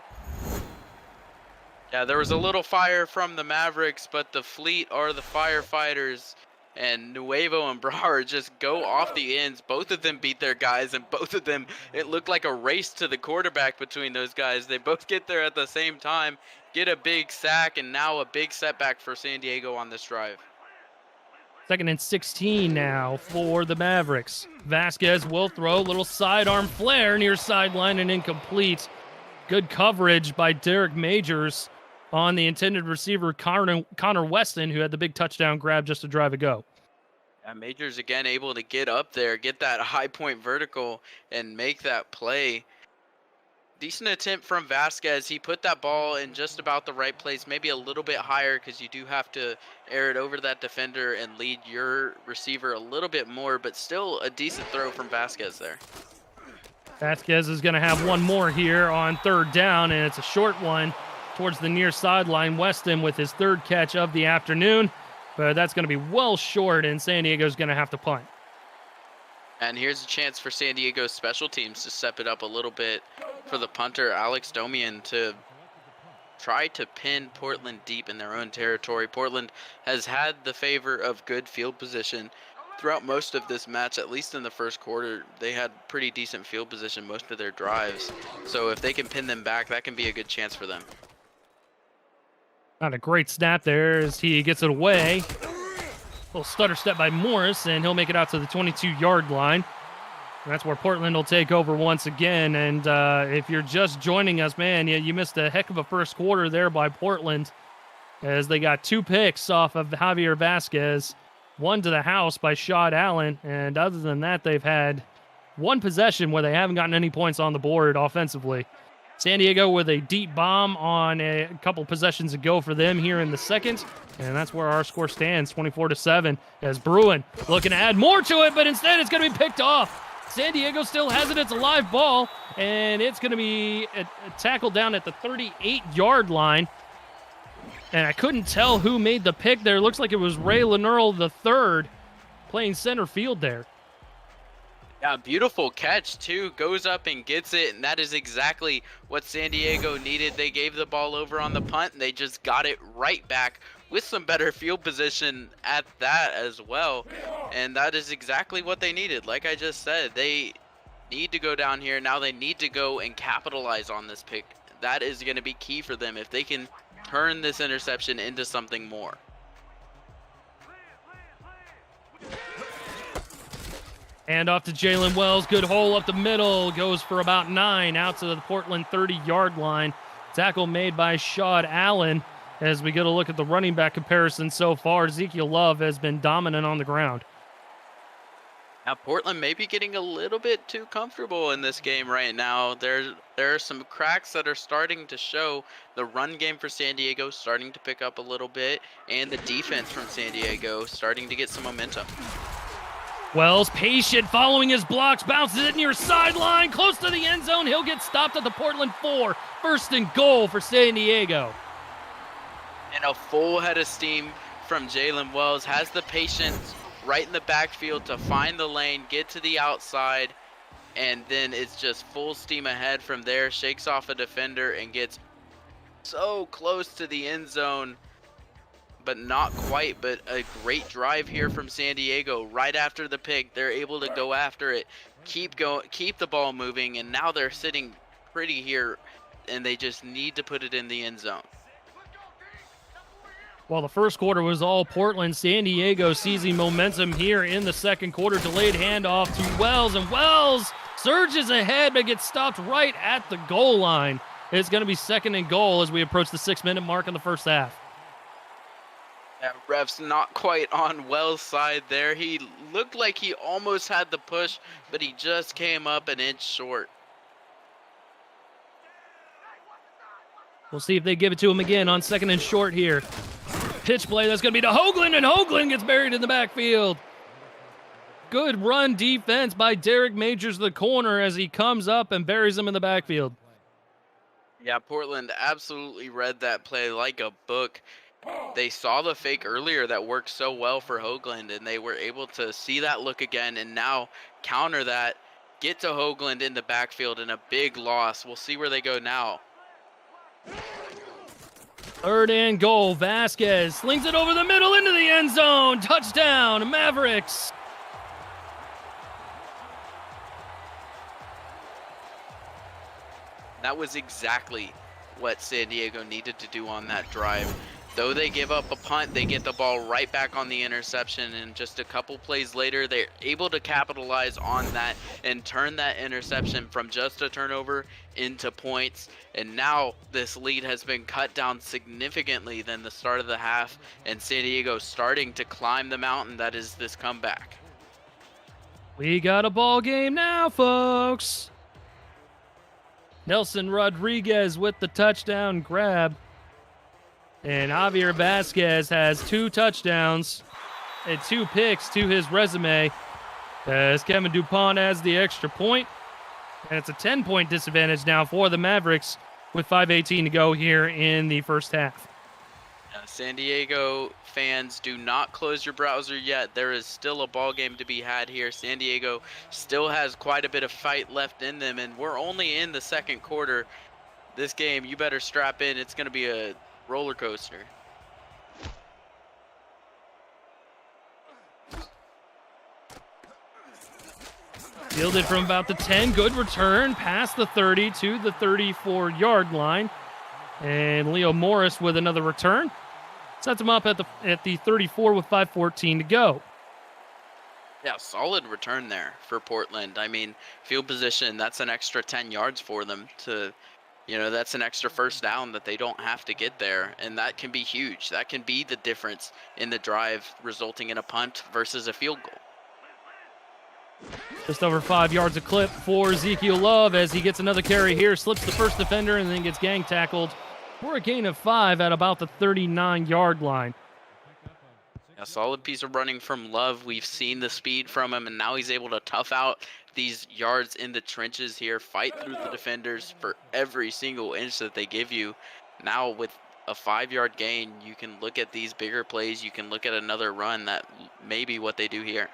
Yeah, there was a little fire from the Mavericks, but the Fleet are the firefighters. And Nuevo and Brower just go off the ends. Both of them beat their guys, and both of them, it looked like a race to the quarterback between those guys. They both get there at the same time, get a big sack, and now a big setback for San Diego on this drive. 2nd and 16 now for the Mavericks. Vasquez will throw a little sidearm flare near sideline and incomplete. Good coverage by Derek Majors on the intended receiver, Connor Weston, who had the big touchdown grab just a drive ago. Yeah, Majors again able to get up there, get that high point vertical, and make that play. Decent attempt from Vasquez. He put that ball in just about the right place, maybe a little bit higher because you do have to air it over that defender and lead your receiver a little bit more, but still a decent throw from Vasquez there. Vasquez is going to have one more here on 3rd down, and it's a short one towards the near sideline. Weston with his 3rd catch of the afternoon, but that's going to be well short, and San Diego's going to have to punt. And here's a chance for San Diego's special teams to step it up a little bit for the punter, Alex Domian, to try to pin Portland deep in their own territory. Portland has had the favor of good field position throughout most of this match, at least in the first quarter. They had pretty decent field position most of their drives. So if they can pin them back, that can be a good chance for them. Not a great snap there as he gets it away. Little stutter step by Morris, and he'll make it out to the 22-yard line. And that's where Portland will take over once again. And if you're just joining us, man, you missed a heck of a first quarter there by Portland as they got 2 picks off of Javier Vasquez, 1 to the house by Shad Allen. And other than that, they've had 1 possession where they haven't gotten any points on the board offensively. San Diego with a deep bomb on a couple possessions ago for them here in the second. And that's where our score stands, 24-7, as Bruin looking to add more to it, but instead it's going to be picked off. San Diego still has it. It's a live ball, and it's going to be tackled down at the 38-yard line. And I couldn't tell who made the pick there. Looks like it was Ray Lenerl III playing center field there. Yeah, beautiful catch, too. Goes up and gets it, and that is exactly what San Diego needed. They gave the ball over on the punt, and they just got it right back with some better field position at that as well. And that is exactly what they needed. Like I just said, they need to go down here. Now they need to go and capitalize on this pick. That is going to be key for them if they can turn this interception into something more. And off to Jalen Wells. Good hole up the middle. Goes for about 9 out to the Portland 30-yard line. Tackle made by Shad Allen. As we get a look at the running back comparison so far, Ezekiel Love has been dominant on the ground. Now, Portland may be getting a little bit too comfortable in this game right now. There are some cracks that are starting to show. The run game for San Diego starting to pick up a little bit, and the defense from San Diego starting to get some momentum. Wells, patient, following his blocks, bounces it near sideline, close to the end zone. He'll get stopped at the Portland 4. 1st and goal for San Diego. And a full head of steam from Jalen Wells. Has the patience right in the backfield to find the lane, get to the outside, and then it's just full steam ahead from there. Shakes off a defender and gets so close to the end zone, but not quite. But a great drive here from San Diego. Right after the pick, they're able to go after it, keep the ball moving, and now they're sitting pretty here, and they just need to put it in the end zone. While the first quarter was all Portland, San Diego seizing momentum here in the second quarter. Delayed handoff to Wells, and Wells surges ahead but gets stopped right at the goal line. It's going to be 2nd and goal as we approach the 6-minute mark in the first half. Yeah, ref's not quite on Wells' side there. He looked like he almost had the push, but he just came up an inch short. We'll see if they give it to him again on 2nd and short here. Pitch play, that's going to be to Hoagland, and Hoagland gets buried in the backfield. Good run defense by Derek Majors, the corner, as he comes up and buries him in the backfield. Yeah, Portland absolutely read that play like a book. They saw the fake earlier that worked so well for Hoagland, and they were able to see that look again and now counter that, get to Hoagland in the backfield, and a big loss. We'll see where they go now. 3rd and goal. Vasquez slings it over the middle into the end zone. Touchdown, Mavericks. That was exactly what San Diego needed to do on that drive. Though they give up a punt, they get the ball right back on the interception, and just a couple plays later, they're able to capitalize on that and turn that interception from just a turnover into points. And now this lead has been cut down significantly than the start of the half, and San Diego starting to climb the mountain that is this comeback. We got a ball game now, folks. Nelson Rodriguez with the touchdown grab. And Javier Vasquez has 2 touchdowns and 2 picks to his resume, as Kevin DuPont has the extra point. And it's a 10-point disadvantage now for the Mavericks with 5:18 to go here in the first half. San Diego fans, do not close your browser yet. There is still a ball game to be had here. San Diego still has quite a bit of fight left in them, and we're only in the second quarter. This game, you better strap in. It's going to be a roller coaster. Fielded from about the 10. Good return past the 30 to the 34-yard line. And Leo Morris with another return. Sets him up at the 34 with 5:14 to go. Yeah, solid return there for Portland. I mean, field position, that's an extra 10 yards for them to, that's an extra first down that they don't have to get there, and that can be huge. That can be the difference in the drive, resulting in a punt versus a field goal. Just over 5 yards a clip for Ezekiel Love as he gets another carry here, slips the first defender, and then gets gang tackled for a gain of 5 at about the 39-yard line. A solid piece of running from Love. We've seen the speed from him, and now he's able to tough out these yards in the trenches here, fight through the defenders for every single inch that they give you. Now with a 5-yard gain, you can look at these bigger plays. You can look at another run. That may be what they do here.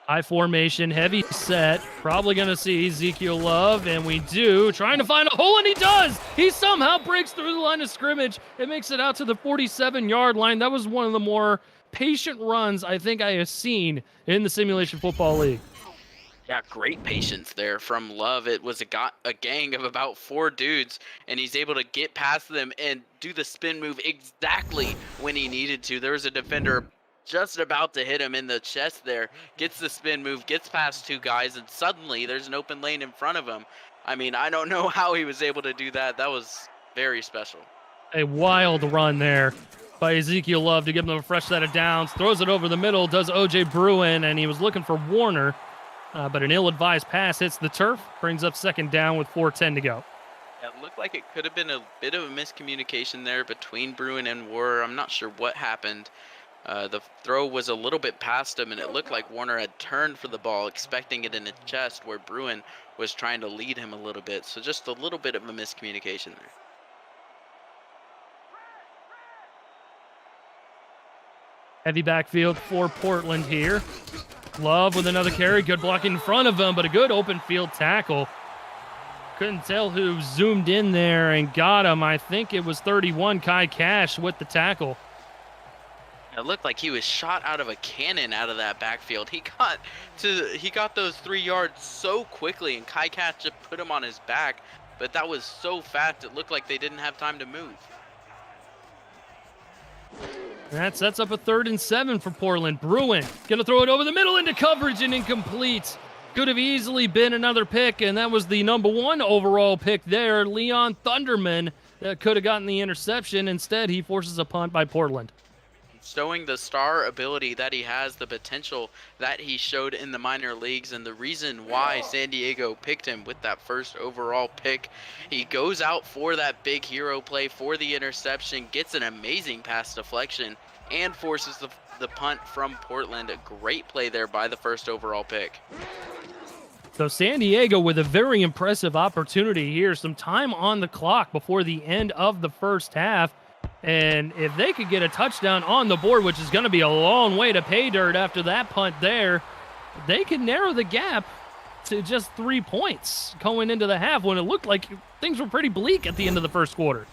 High formation, heavy set. Probably going to see Ezekiel Love, and we do. Trying to find a hole, and he does! He somehow breaks through the line of scrimmage and makes it out to the 47-yard line. That was one of the more patient runs I think I have seen in the Simulation Football League. Yeah, great patience there from Love. It was a gang of about 4 dudes, and he's able to get past them and do the spin move exactly when he needed to. There was a defender just about to hit him in the chest there, gets the spin move, gets past 2 guys, and suddenly there's an open lane in front of him. I mean, I don't know how he was able to do that. That was very special. A wild run there by Ezekiel Love to give them a fresh set of downs. Throws it over the middle, does O.J. Bruin, and he was looking for Warner, but an ill-advised pass hits the turf, brings up second down with 4:10 to go. It looked like it could have been a bit of a miscommunication there between Bruin and Warner. I'm not sure what happened. The throw was a little bit past him, and it looked like Warner had turned for the ball, expecting it in his chest, where Bruin was trying to lead him a little bit. So just a little bit of a miscommunication there. Heavy backfield for Portland here. Love with another carry. Good blocking in front of him, but a good open field tackle. Couldn't tell who zoomed in there and got him. I think it was 31, Kai Cash, with the tackle. It looked like he was shot out of a cannon out of that backfield. He got those 3 yards so quickly, and Kai Cash just put him on his back, but that was so fast it looked like they didn't have time to move. That sets up a 3rd and 7 for Portland. Bruin gonna throw it over the middle into coverage and incomplete. Could have easily been another pick, and that was the number 1 overall pick there, Leon Thunderman, that could have gotten the interception. Instead, he forces a punt by Portland. Showing the star ability that he has, the potential that he showed in the minor leagues, and the reason why San Diego picked him with that 1st overall pick. He goes out for that big hero play for the interception, gets an amazing pass deflection, and forces the punt from Portland. A great play there by the 1st overall pick. So San Diego with a very impressive opportunity here. Some time on the clock before the end of the first half. And if they could get a touchdown on the board, which is going to be a long way to pay dirt after that punt there, they could narrow the gap to just 3 points going into the half when it looked like things were pretty bleak at the end of the first quarter.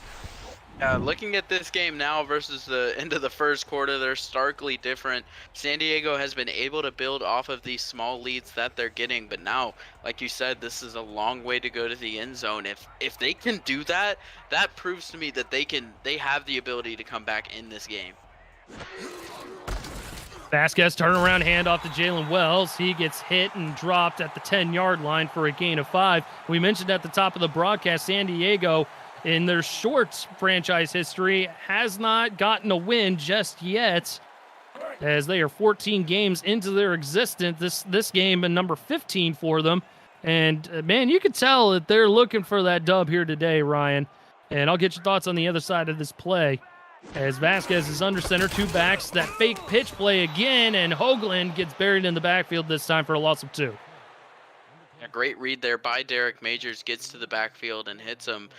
Looking at this game now versus the end of the first quarter, they're starkly different. San Diego has been able to build off of these small leads that they're getting, but now, like you said, this is a long way to go to the end zone. If they can do that, that proves to me that they have the ability to come back in this game. Vasquez turnaround handoff to Jalen Wells. He gets hit and dropped at the 10-yard line for a gain of 5. We mentioned at the top of the broadcast, San Diego, in their short franchise history, has not gotten a win just yet, as they are 14 games into their existence. This game and number 15 for them. And, man, you can tell that they're looking for that dub here today, Ryan. And I'll get your thoughts on the other side of this play. As Vasquez is under center, 2 backs, that fake pitch play again, and Hoagland gets buried in the backfield this time for a loss of 2. A great read there by Derek Majors, gets to the backfield and hits him.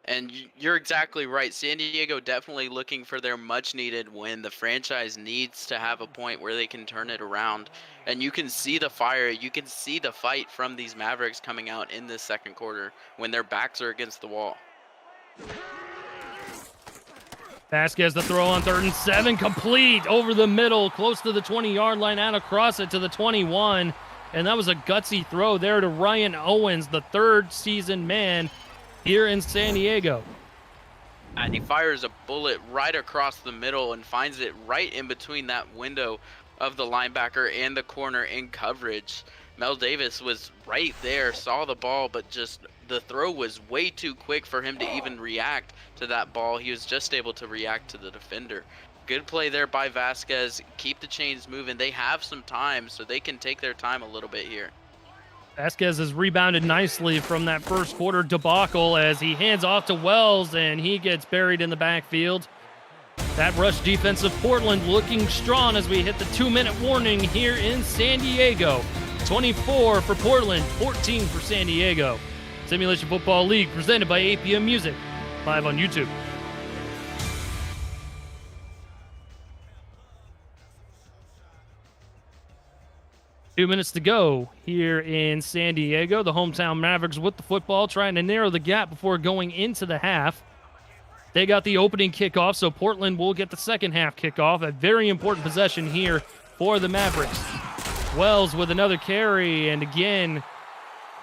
And you're exactly right. San Diego definitely looking for their much-needed win. The franchise needs to have a point where they can turn it around. And you can see the fire, you can see the fight from these Mavericks coming out in this second quarter when their backs are against the wall. Vasquez, the throw on 3rd and 7, complete over the middle, close to the 20-yard line, out across it to the 21. And that was a gutsy throw there to Ryan Owens, the 3rd season man here in San Diego. And he fires a bullet right across the middle and finds it right in between that window of the linebacker and the corner in coverage. Mel Davis was right there, saw the ball, but just the throw was way too quick for him to even react to that ball. He was just able to react to the defender. Good play there by Vasquez. Keep the chains moving. They have some time, so they can take their time a little bit here. Vasquez has rebounded nicely from that first quarter debacle as he hands off to Wells, and he gets buried in the backfield. That rush defense of Portland looking strong as we hit the 2-minute warning here in San Diego. 24 for Portland, 14 for San Diego. Simulation Football League presented by APM Music, live on YouTube. Two minutes to go here in San Diego. The hometown Mavericks with the football, trying to narrow the gap before going into the half. They got the opening kickoff, so Portland will get the second half kickoff. A very important possession here for the Mavericks. Wells with another carry, and again,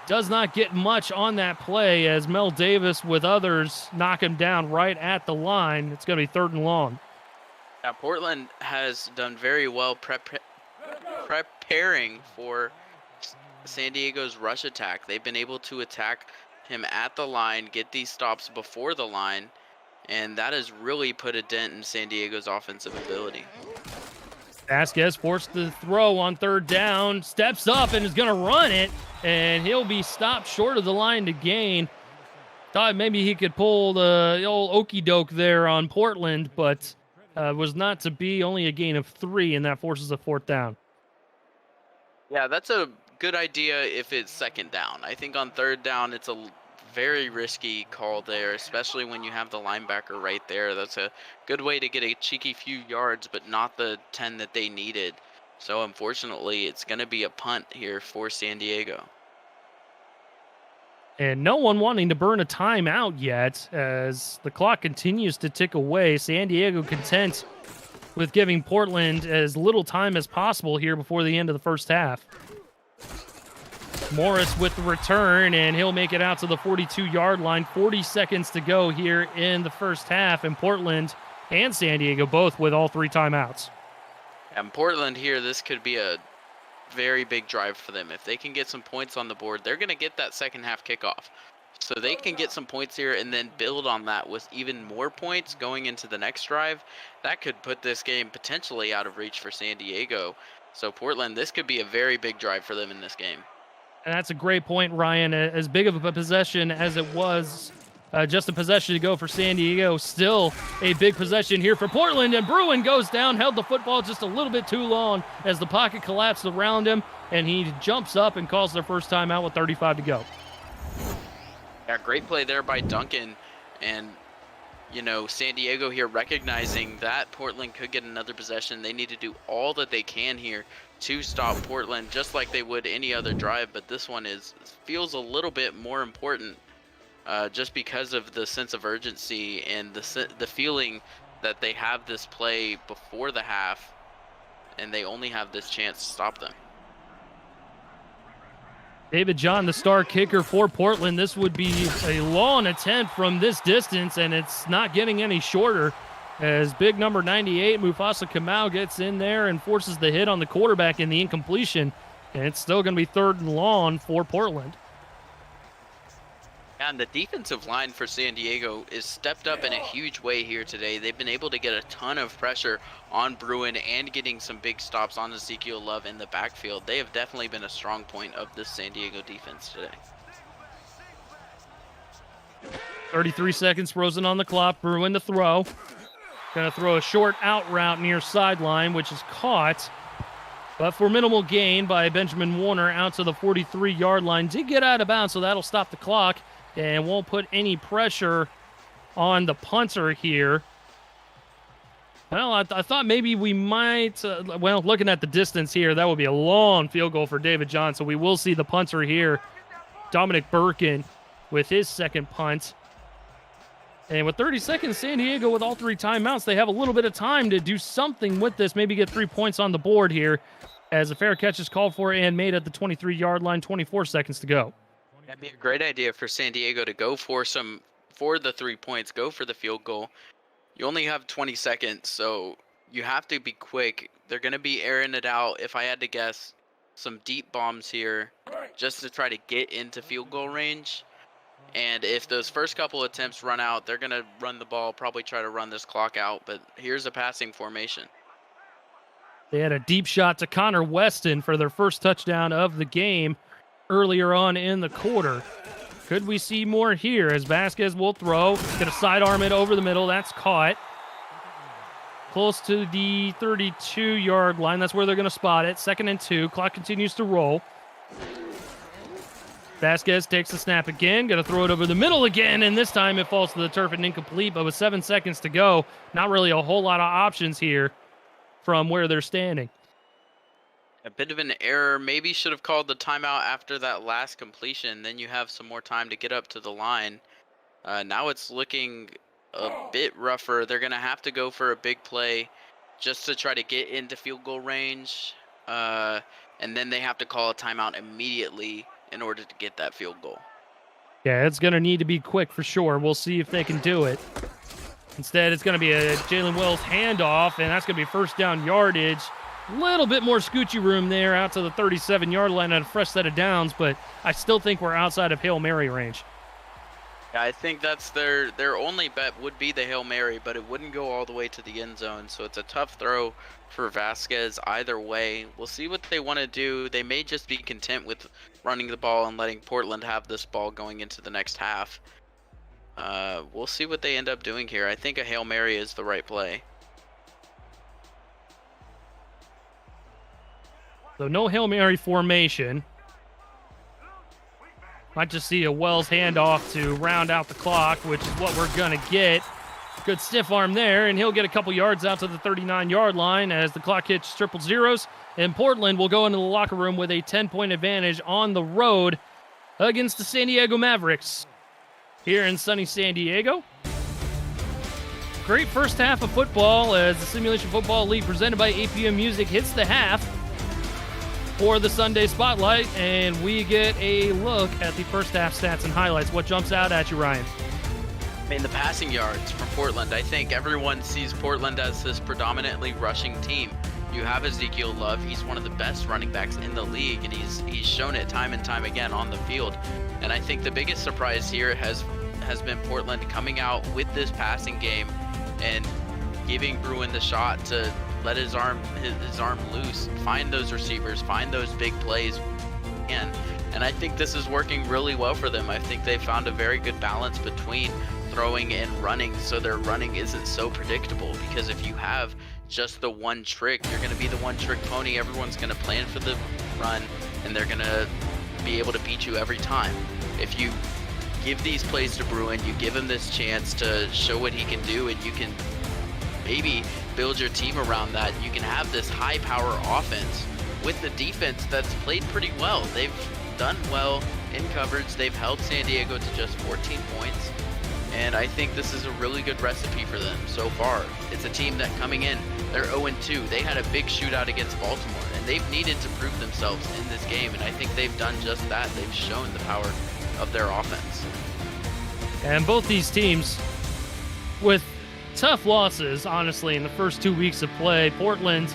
does not get much on that play as Mel Davis with others knock him down right at the line. It's going to be 3rd and long. Yeah, Portland has done very well preparing for San Diego's rush attack. They've been able to attack him at the line, get these stops before the line, and that has really put a dent in San Diego's offensive ability. Vasquez forced the throw on 3rd down, steps up and is going to run it, and he'll be stopped short of the line to gain. Thought maybe he could pull the old okey doke there on Portland, but was not to be. Only a gain of 3, and that forces a 4th down. Yeah, that's a good idea if it's 2nd down. I think on 3rd down, it's a very risky call there, especially when you have the linebacker right there. That's a good way to get a cheeky few yards, but not the 10 that they needed. So unfortunately, it's going to be a punt here for San Diego. And no one wanting to burn a timeout yet as the clock continues to tick away. San Diego content with giving Portland as little time as possible here before the end of the first half. Morris with the return, and he'll make it out to the 42-yard line. 40 seconds to go here in the first half, and Portland and San Diego both with all 3 timeouts. And Portland here, this could be a very big drive for them. If they can get some points on the board, they're going to get that second half kickoff. So they can get some points here and then build on that with even more points going into the next drive. That could put this game potentially out of reach for San Diego. So Portland, this could be a very big drive for them in this game. And that's a great point, Ryan. As big of a possession as it was, just a possession to go for San Diego, still a big possession here for Portland. And Bruin goes down, held the football just a little bit too long as the pocket collapsed around him, and he jumps up and calls their first timeout with 35 to go. Yeah, great play there by Duncan. And, you know, San Diego here recognizing that Portland could get another possession. They need to do all that they can here to stop Portland, just like they would any other drive, but this one feels a little bit more important. just because of the sense of urgency and the feeling that they have this play before the half, and they only have this chance to stop them. David John, the star kicker for Portland. This would be a long attempt from this distance, and it's not getting any shorter as big number 98, Mufasa Kamau, gets in there and forces the hit on the quarterback in the incompletion, and it's still going to be 3rd and long for Portland. And the defensive line for San Diego is stepped up in a huge way here today. They've been able to get a ton of pressure on Bruin and getting some big stops on Ezekiel Love in the backfield. They have definitely been a strong point of this San Diego defense today. 33 seconds frozen on the clock. Bruin to throw. Going to throw a short out route near sideline, which is caught. But for minimal gain by Benjamin Warner out to the 43-yard line. Did get out of bounds, so that'll stop the clock and won't put any pressure on the punter here. Well, I thought maybe we might, looking at the distance here, that would be a long field goal for David John. So we will see the punter here, Dominic Birkin, with his second punt. And with 30 seconds, San Diego with all 3 timeouts, they have a little bit of time to do something with this, maybe get 3 points on the board here as a fair catch is called for and made at the 23-yard line, 24 seconds to go. That'd be a great idea for San Diego to go for the 3 points, go for the field goal. You only have 20 seconds, so you have to be quick. They're going to be airing it out, if I had to guess, some deep bombs here just to try to get into field goal range. And if those first couple attempts run out, they're going to run the ball, probably try to run this clock out. But here's a passing formation. They had a deep shot to Connor Weston for their first touchdown of the game earlier on in the quarter. Could we see more here as Vasquez will throw? Going to sidearm it over the middle. That's caught. Close to the 32-yard line. That's where they're going to spot it. 2nd and 2. Clock continues to roll. Vasquez takes the snap again. Going to throw it over the middle again, and this time it falls to the turf and incomplete. But with 7 seconds to go, not really a whole lot of options here from where they're standing. A bit of an error. Maybe should have called the timeout after that last completion. Then you have some more time to get up to the line. Now it's looking a bit rougher. They're going to have to go for a big play just to try to get into field goal range. And then they have to call a timeout immediately in order to get that field goal. Yeah, it's going to need to be quick for sure. We'll see if they can do it. Instead, it's going to be a Jalen Wells handoff, and that's going to be 1st down yardage. Little bit more scoochy room there out to the 37-yard line on a fresh set of downs, but I still think we're outside of Hail Mary range. Yeah, I think that's their only bet would be the Hail Mary, but it wouldn't go all the way to the end zone. So it's a tough throw for Vasquez either way. We'll see what they want to do. They may just be content with running the ball and letting Portland have this ball going into the next half. We'll see what they end up doing here. I think a Hail Mary is the right play. So no Hail Mary formation. Might just see a Wells handoff to round out the clock, which is what we're going to get. Good stiff arm there, and he'll get a couple yards out to the 39-yard line as the clock hits triple zeros. And Portland will go into the locker room with a 10-point advantage on the road against the San Diego Mavericks here in sunny San Diego. Great first half of football as the Simulation Football League presented by APM Music hits the half for the Sunday Spotlight, and we get a look at the first half stats and highlights. What jumps out at you, Ryan? I mean, the passing yards for Portland. I think everyone sees Portland as this predominantly rushing team. You have Ezekiel Love. He's one of the best running backs in the league, and he's shown it time and time again on the field. And I think the biggest surprise here has been Portland coming out with this passing game and giving Bruin the shot to let his arm loose, find those receivers, find those big plays. And I think this is working really well for them. I think they found a very good balance between throwing and running, so their running isn't so predictable, because if you have just the one trick, you're going to be the one trick pony. Everyone's going to plan for the run, and they're going to be able to beat you every time. If you give these plays to Bruin, you give him this chance to show what he can do, and you can maybe build your team around that. You can have this high power offense with the defense that's played pretty well. They've done well in coverage. They've held San Diego to just 14 points. And I think this is a really good recipe for them so far. It's a team that coming in, they're 0-2. They had a big shootout against Baltimore, and they've needed to prove themselves in this game, and I think they've done just that. They've shown the power of their offense. And both these teams with tough losses, honestly, in the first 2 weeks of play. Portland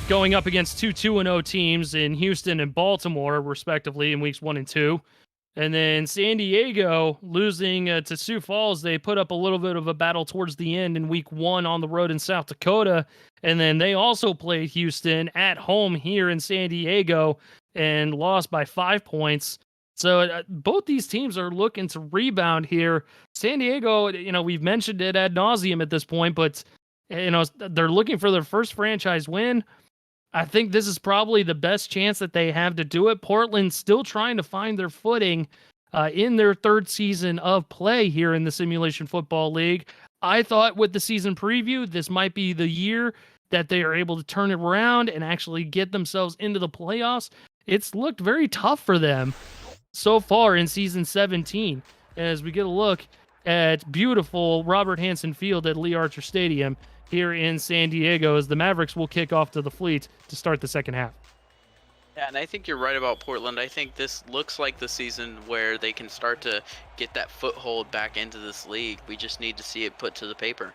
going up against two 2-0 teams in Houston and Baltimore, respectively, in weeks 1 and 2. And then San Diego losing to Sioux Falls. They put up a little bit of a battle towards the end in week 1 on the road in South Dakota. And then they also played Houston at home here in San Diego and lost by 5 points. So both these teams are looking to rebound here. San Diego, we've mentioned it ad nauseum at this point, but, they're looking for their first franchise win. I think this is probably the best chance that they have to do it. Portland still trying to find their footing in their third season of play here in the Simulation Football League. I thought with the season preview, this might be the year that they are able to turn it around and actually get themselves into the playoffs. It's looked very tough for them so far in season 17 as we get a look at beautiful Robert Hansen Field at Lee Archer Stadium here in San Diego as the Mavericks will kick off to the Fleet to start the second half. Yeah, and I think you're right about Portland. I think this looks like the season where they can start to get that foothold back into this league. We just need to see it put to the paper.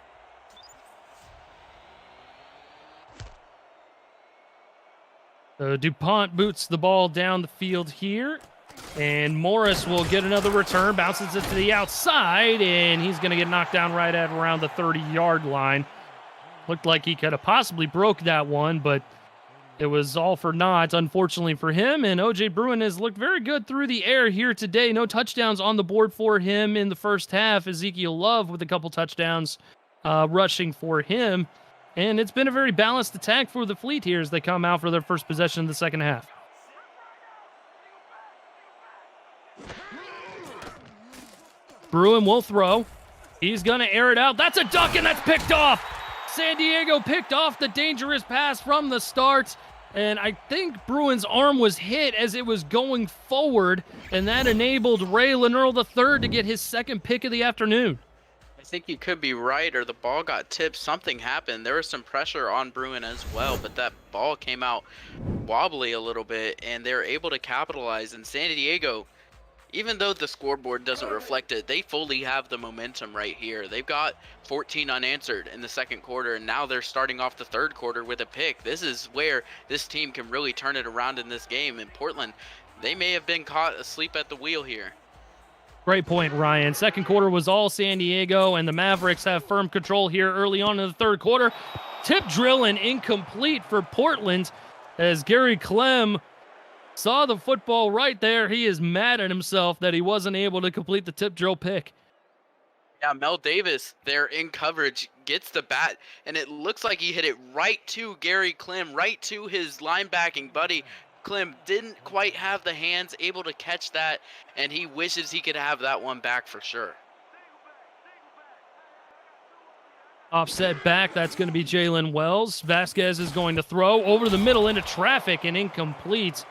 So DuPont boots the ball down the field here, and Morris will get another return, bounces it to the outside, and he's going to get knocked down right at around the 30-yard line. Looked like he could have possibly broke that one, but it was all for naught, unfortunately for him. And O.J. Bruin has looked very good through the air here today. No touchdowns on the board for him in the first half. Ezekiel Love with a couple touchdowns rushing for him. And it's been a very balanced attack for the Fleet here as they come out for their first possession in the second half. Bruin will throw. He's going to air it out. That's a duck, and that's picked off. San Diego picked off the dangerous pass from the start, and I think Bruin's arm was hit as it was going forward, and that enabled Ray Lenerl III to get his second pick of the afternoon. I think you could be right, or the ball got tipped. Something happened. There was some pressure on Bruin as well, but that ball came out wobbly a little bit, and they're able to capitalize. And San Diego, even though the scoreboard doesn't reflect it, they fully have the momentum right here. They've got 14 unanswered in the second quarter, and now they're starting off the third quarter with a pick. This is where this team can really turn it around in this game. In Portland, they may have been caught asleep at the wheel here. Great point, Ryan. Second quarter was all San Diego, and the Mavericks have firm control here early on in the third quarter. Tip drill and incomplete for Portland as Gary Clem saw the football right there. He is mad at himself that he wasn't able to complete the tip drill pick. Yeah, Mel Davis there in coverage gets the bat, and it looks like he hit it right to Gary Clem, right to his linebacking buddy. Clem didn't quite have the hands able to catch that, and he wishes he could have that one back for sure. Offset back, that's going to be Jalen Wells. Vasquez is going to throw over the middle into traffic and incomplete.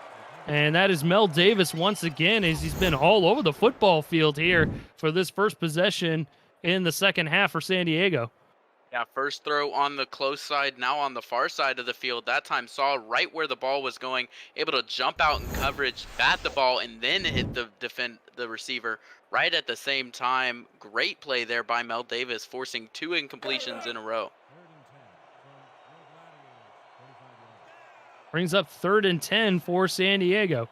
And that is Mel Davis once again, as he's been all over the football field here for this first possession in the second half for San Diego. Yeah, first throw on the close side, now on the far side of the field. That time saw right where the ball was going, able to jump out in coverage, bat the ball, and then hit the receiver right at the same time. Great play there by Mel Davis, forcing 2 incompletions in a row. Brings up 3rd and 10 for San Diego.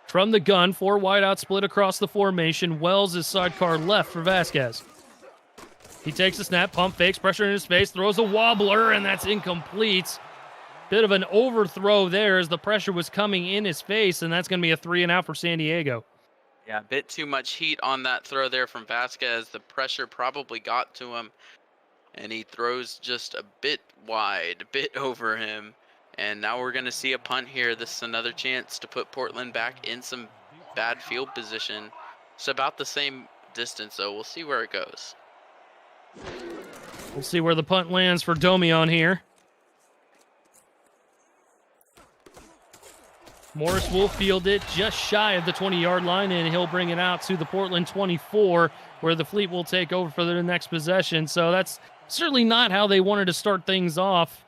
From the gun, 4 wideout split across the formation. Wells is sidecar left for Vasquez. He takes a snap, pump fakes, pressure in his face, throws a wobbler, and that's incomplete. Bit of an overthrow there as the pressure was coming in his face, and that's going to be a 3 and out for San Diego. Yeah, a bit too much heat on that throw there from Vasquez. The pressure probably got to him, and he throws just a bit wide, a bit over him. And now we're going to see a punt here. This is another chance to put Portland back in some bad field position. It's about the same distance, though. We'll see where it goes. We'll see where the punt lands for Domion here. Morris will field it just shy of the 20-yard line, and he'll bring it out to the Portland 24, where the Fleet will take over for their next possession. So that's certainly not how they wanted to start things off,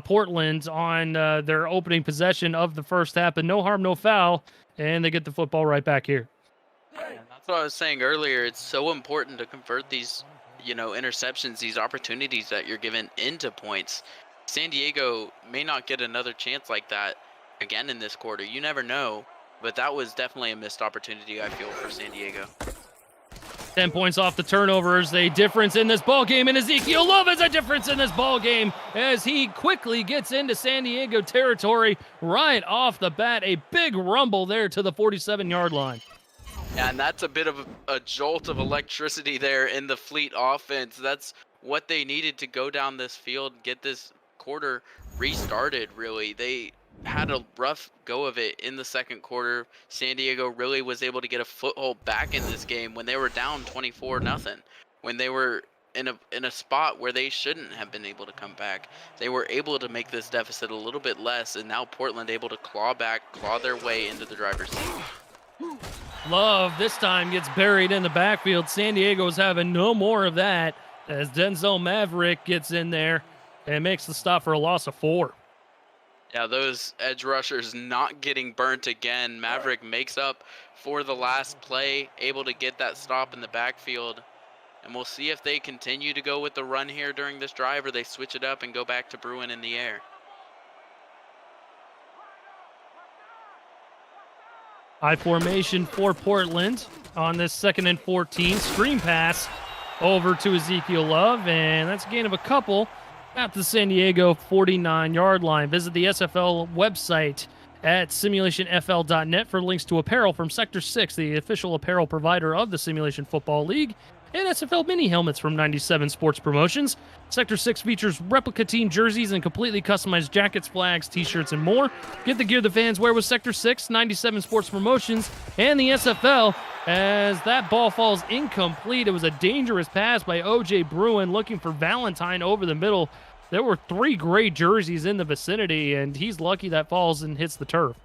Portland, on their opening possession of the first half. But no harm, no foul, and they get the football right back here. And that's what I was saying earlier. It's so important to convert these, interceptions, these opportunities that you're given into points. San Diego may not get another chance like that again in this quarter. You never know, but that was definitely a missed opportunity, I feel, for San Diego. 10 points off the turnovers, a difference in this ball game, and Ezekiel Love is a difference in this ball game as he quickly gets into San Diego territory right off the bat. A big rumble there to the 47-yard line. Yeah, and that's a bit of a jolt of electricity there in the Fleet offense. That's what they needed to go down this field, get this quarter restarted, really. They had a rough go of it in the second quarter. San Diego really was able to get a foothold back in this game when they were down 24-0, when they were in a spot where they shouldn't have been able to come back. They were able to make this deficit a little bit less, and now Portland able to claw their way into the driver's seat. Love this time gets buried in the backfield. San Diego's having no more of that as Denzel Maverick gets in there and makes the stop for a loss of 4. Yeah, those edge rushers not getting burnt again. Maverick makes up for the last play, able to get that stop in the backfield. And we'll see if they continue to go with the run here during this drive, or they switch it up and go back to Bruin in the air. High formation for Portland on this 2nd and 14. Screen pass over to Ezekiel Love, and that's a gain of a couple at the San Diego 49-yard line. Visit the SFL website at simulationfl.net for links to apparel from Sector 6, the official apparel provider of the Simulation Football League, and SFL mini helmets from 97 Sports Promotions. Sector 6 features replica team jerseys and completely customized jackets, flags, t-shirts, and more. Get the gear the fans wear with Sector 6, 97 Sports Promotions, and the SFL. As that ball falls incomplete, it was a dangerous pass by O.J. Bruin looking for Valentine over the middle. There were 3 gray jerseys in the vicinity, and he's lucky that falls and hits the turf.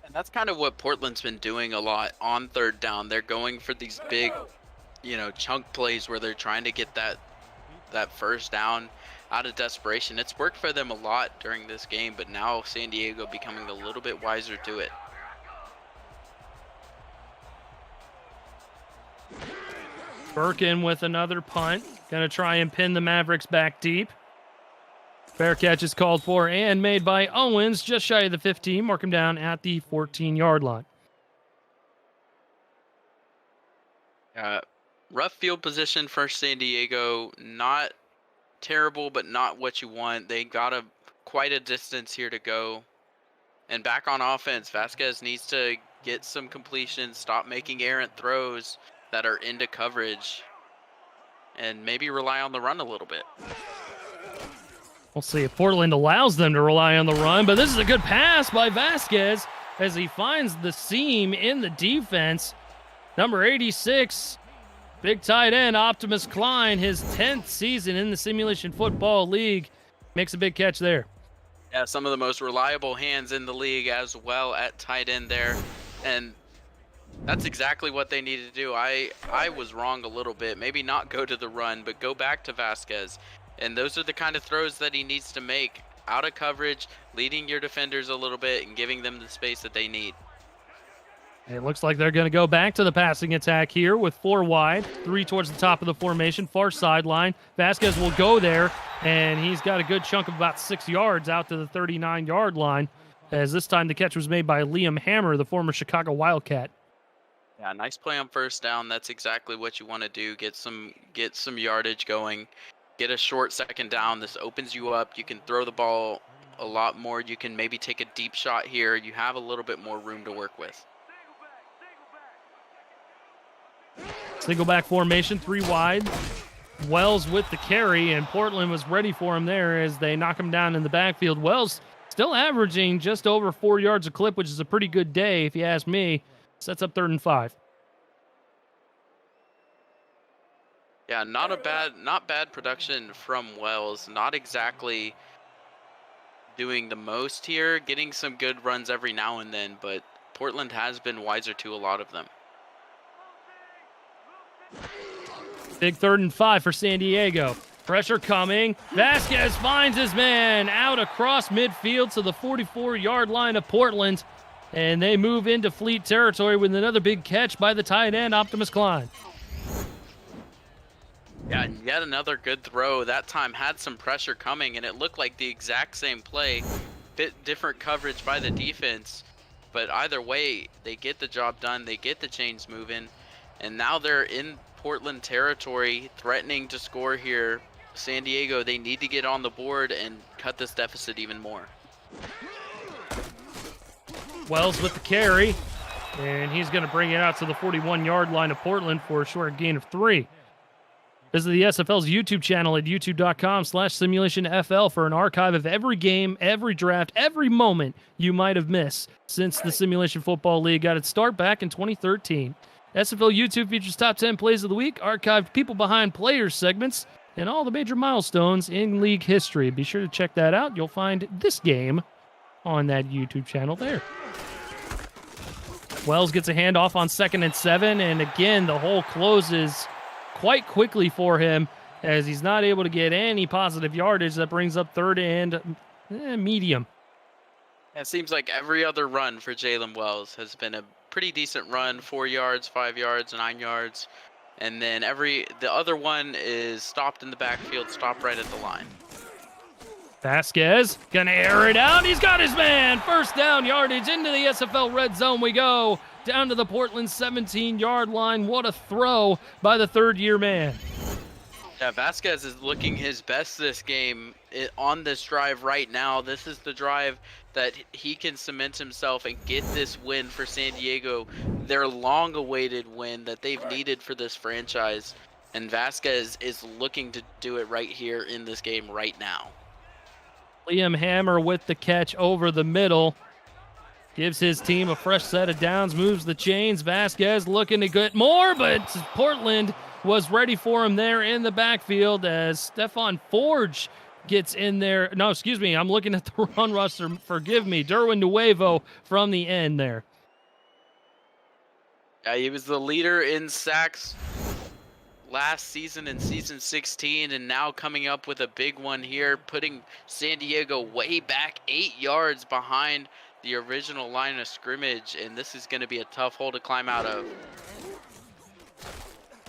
And that's kind of what Portland's been doing a lot on third down. They're going for these big, chunk plays where they're trying to get that first down out of desperation. It's worked for them a lot during this game, but now San Diego becoming a little bit wiser to it. Birkin with another punt. Going to try and pin the Mavericks back deep. Fair catch is called for and made by Owens, just shy of the 15. Mark him down at the 14-yard line. Rough field position for San Diego. Not terrible, but not what you want. They got quite a distance here to go. And back on offense, Vasquez needs to get some completions, stop making errant throws that are into coverage, and maybe rely on the run a little bit. We'll see if Portland allows them to rely on the run, but this is a good pass by Vasquez as he finds the seam in the defense. Number 86, big tight end, Optimus Klein, his 10th season in the Simulation Football League, makes a big catch there. Yeah, some of the most reliable hands in the league as well at tight end there, and that's exactly what they needed to do. I was wrong a little bit. Maybe not go to the run, but go back to Vasquez. And those are the kind of throws that he needs to make. Out of coverage, leading your defenders a little bit, and giving them the space that they need. It looks like they're going to go back to the passing attack here with 4 wide, 3 towards the top of the formation, far sideline. Vasquez will go there, and he's got a good chunk of about 6 yards out to the 39-yard line, as this time the catch was made by Liam Hammer, the former Chicago Wildcat. Yeah, nice play on first down. That's exactly what you want to do. Get some yardage going. Get a short second down. This opens you up. You can throw the ball a lot more. You can maybe take a deep shot here. You have a little bit more room to work with. Single back formation, 3 wide. Wells with the carry, and Portland was ready for him there as they knock him down in the backfield. Wells still averaging just over 4 yards a clip, which is a pretty good day if you ask me. Sets up 3rd and 5. Yeah, not bad production from Wells. Not exactly doing the most here, getting some good runs every now and then, but Portland has been wiser to a lot of them. Big 3rd and 5 for San Diego. Pressure coming. Vasquez finds his man out across midfield to the 44-yard line of Portland. And they move into Fleet territory with another big catch by the tight end, Optimus Klein. Yeah, and yet another good throw. That time had some pressure coming, and it looked like the exact same play. Bit different coverage by the defense. But either way, they get the job done. They get the chains moving. And now they're in Portland territory, threatening to score here. San Diego, they need to get on the board and cut this deficit even more. Wells with the carry, and he's going to bring it out to the 41-yard line of Portland for a short gain of 3. Visit the SFL's YouTube channel at youtube.com/SimulationFL for an archive of every game, every draft, every moment you might have missed since the Simulation Football League got its start back in 2013. SFL YouTube features top 10 plays of the week, archived people behind players segments, and all the major milestones in league history. Be sure to check that out. You'll find this game on that YouTube channel there. Wells gets a handoff on 2nd and 7, and again, the hole closes quite quickly for him as he's not able to get any positive yardage. That brings up 3rd and medium. It seems like every other run for Jalen Wells has been a pretty decent run, 4 yards, 5 yards, 9 yards. And then the other one is stopped in the backfield, stopped right at the line. Vasquez gonna air it out. He's got his man. 1st down yardage into the SFL red zone we go. Down to the Portland 17-yard line. What a throw by the 3rd-year man. Yeah, Vasquez is looking his best this game on this drive right now. This is the drive that he can cement himself and get this win for San Diego, their long-awaited win that they've needed for this franchise. And Vasquez is looking to do it right here in this game right now. Liam Hammer with the catch over the middle. Gives his team a fresh set of downs, moves the chains. Vasquez looking to get more, but Portland was ready for him there in the backfield as Stefan Forge gets in there. No, excuse me, I'm looking at the run roster. Forgive me. Derwin Nuevo from the end there. Yeah, he was the leader in sacks last season in season 16, and now coming up with a big one here, putting San Diego way back 8 yards behind the original line of scrimmage, and this is going to be a tough hole to climb out of.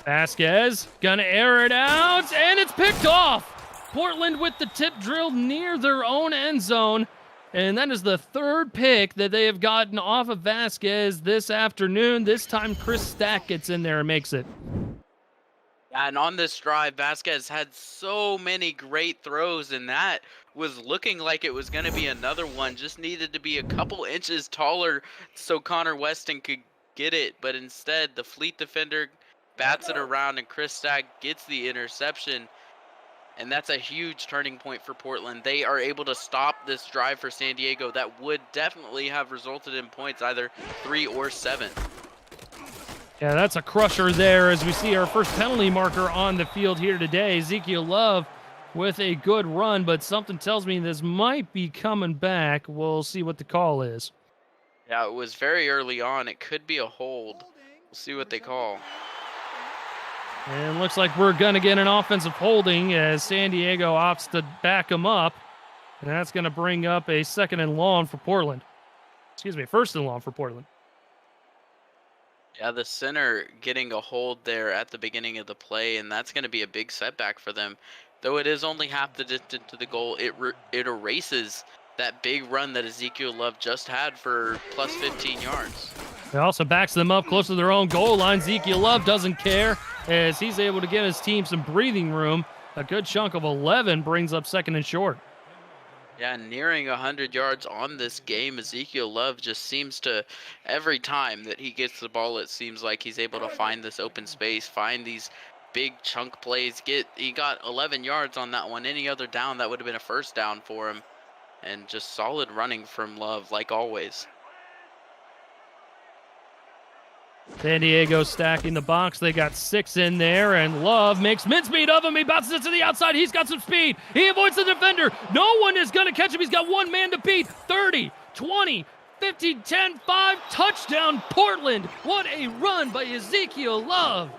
Vasquez gonna air it out, and it's picked off. Portland with the tip drilled near their own end zone, and that is the 3rd pick that they have gotten off of Vasquez this afternoon. This time Chris Stack gets in there and makes it. And on this drive, Vasquez had so many great throws, and that was looking like it was going to be another one. Just needed to be a couple inches taller so Connor Weston could get it. But instead, the Fleet defender bats it around, and Chris Stagg gets the interception. And that's a huge turning point for Portland. They are able to stop this drive for San Diego that would definitely have resulted in points, either 3 or 7. Yeah, that's a crusher there as we see our first penalty marker on the field here today. Ezekiel Love with a good run, but something tells me this might be coming back. We'll see what the call is. Yeah, it was very early on. It could be a hold. We'll see what they call. And looks like we're going to get an offensive holding as San Diego opts to back them up. And that's going to bring up a 2nd and long for Portland. Excuse me, 1st and long for Portland. Yeah, the center getting a hold there at the beginning of the play, and that's going to be a big setback for them. Though it is only half the distance to the goal, it erases that big run that Ezekiel Love just had for plus 15 yards. It also backs them up close to their own goal line. Ezekiel Love doesn't care as he's able to give his team some breathing room. A good chunk of 11 brings up 2nd and short. Yeah, nearing 100 yards on this game. Ezekiel Love just seems to, every time that he gets the ball, it seems like he's able to find this open space, find these big chunk plays. He got 11 yards on that one. Any other down, that would have been a 1st down for him. And just solid running from Love, like always. San Diego stacking the box. They got 6 in there, and Love makes mincemeat of him. He bounces it to the outside. He's got some speed. He avoids the defender. No one is going to catch him. He's got one man to beat. 30, 20, 15, 10, 5. Touchdown, Portland. What a run by Ezekiel Love.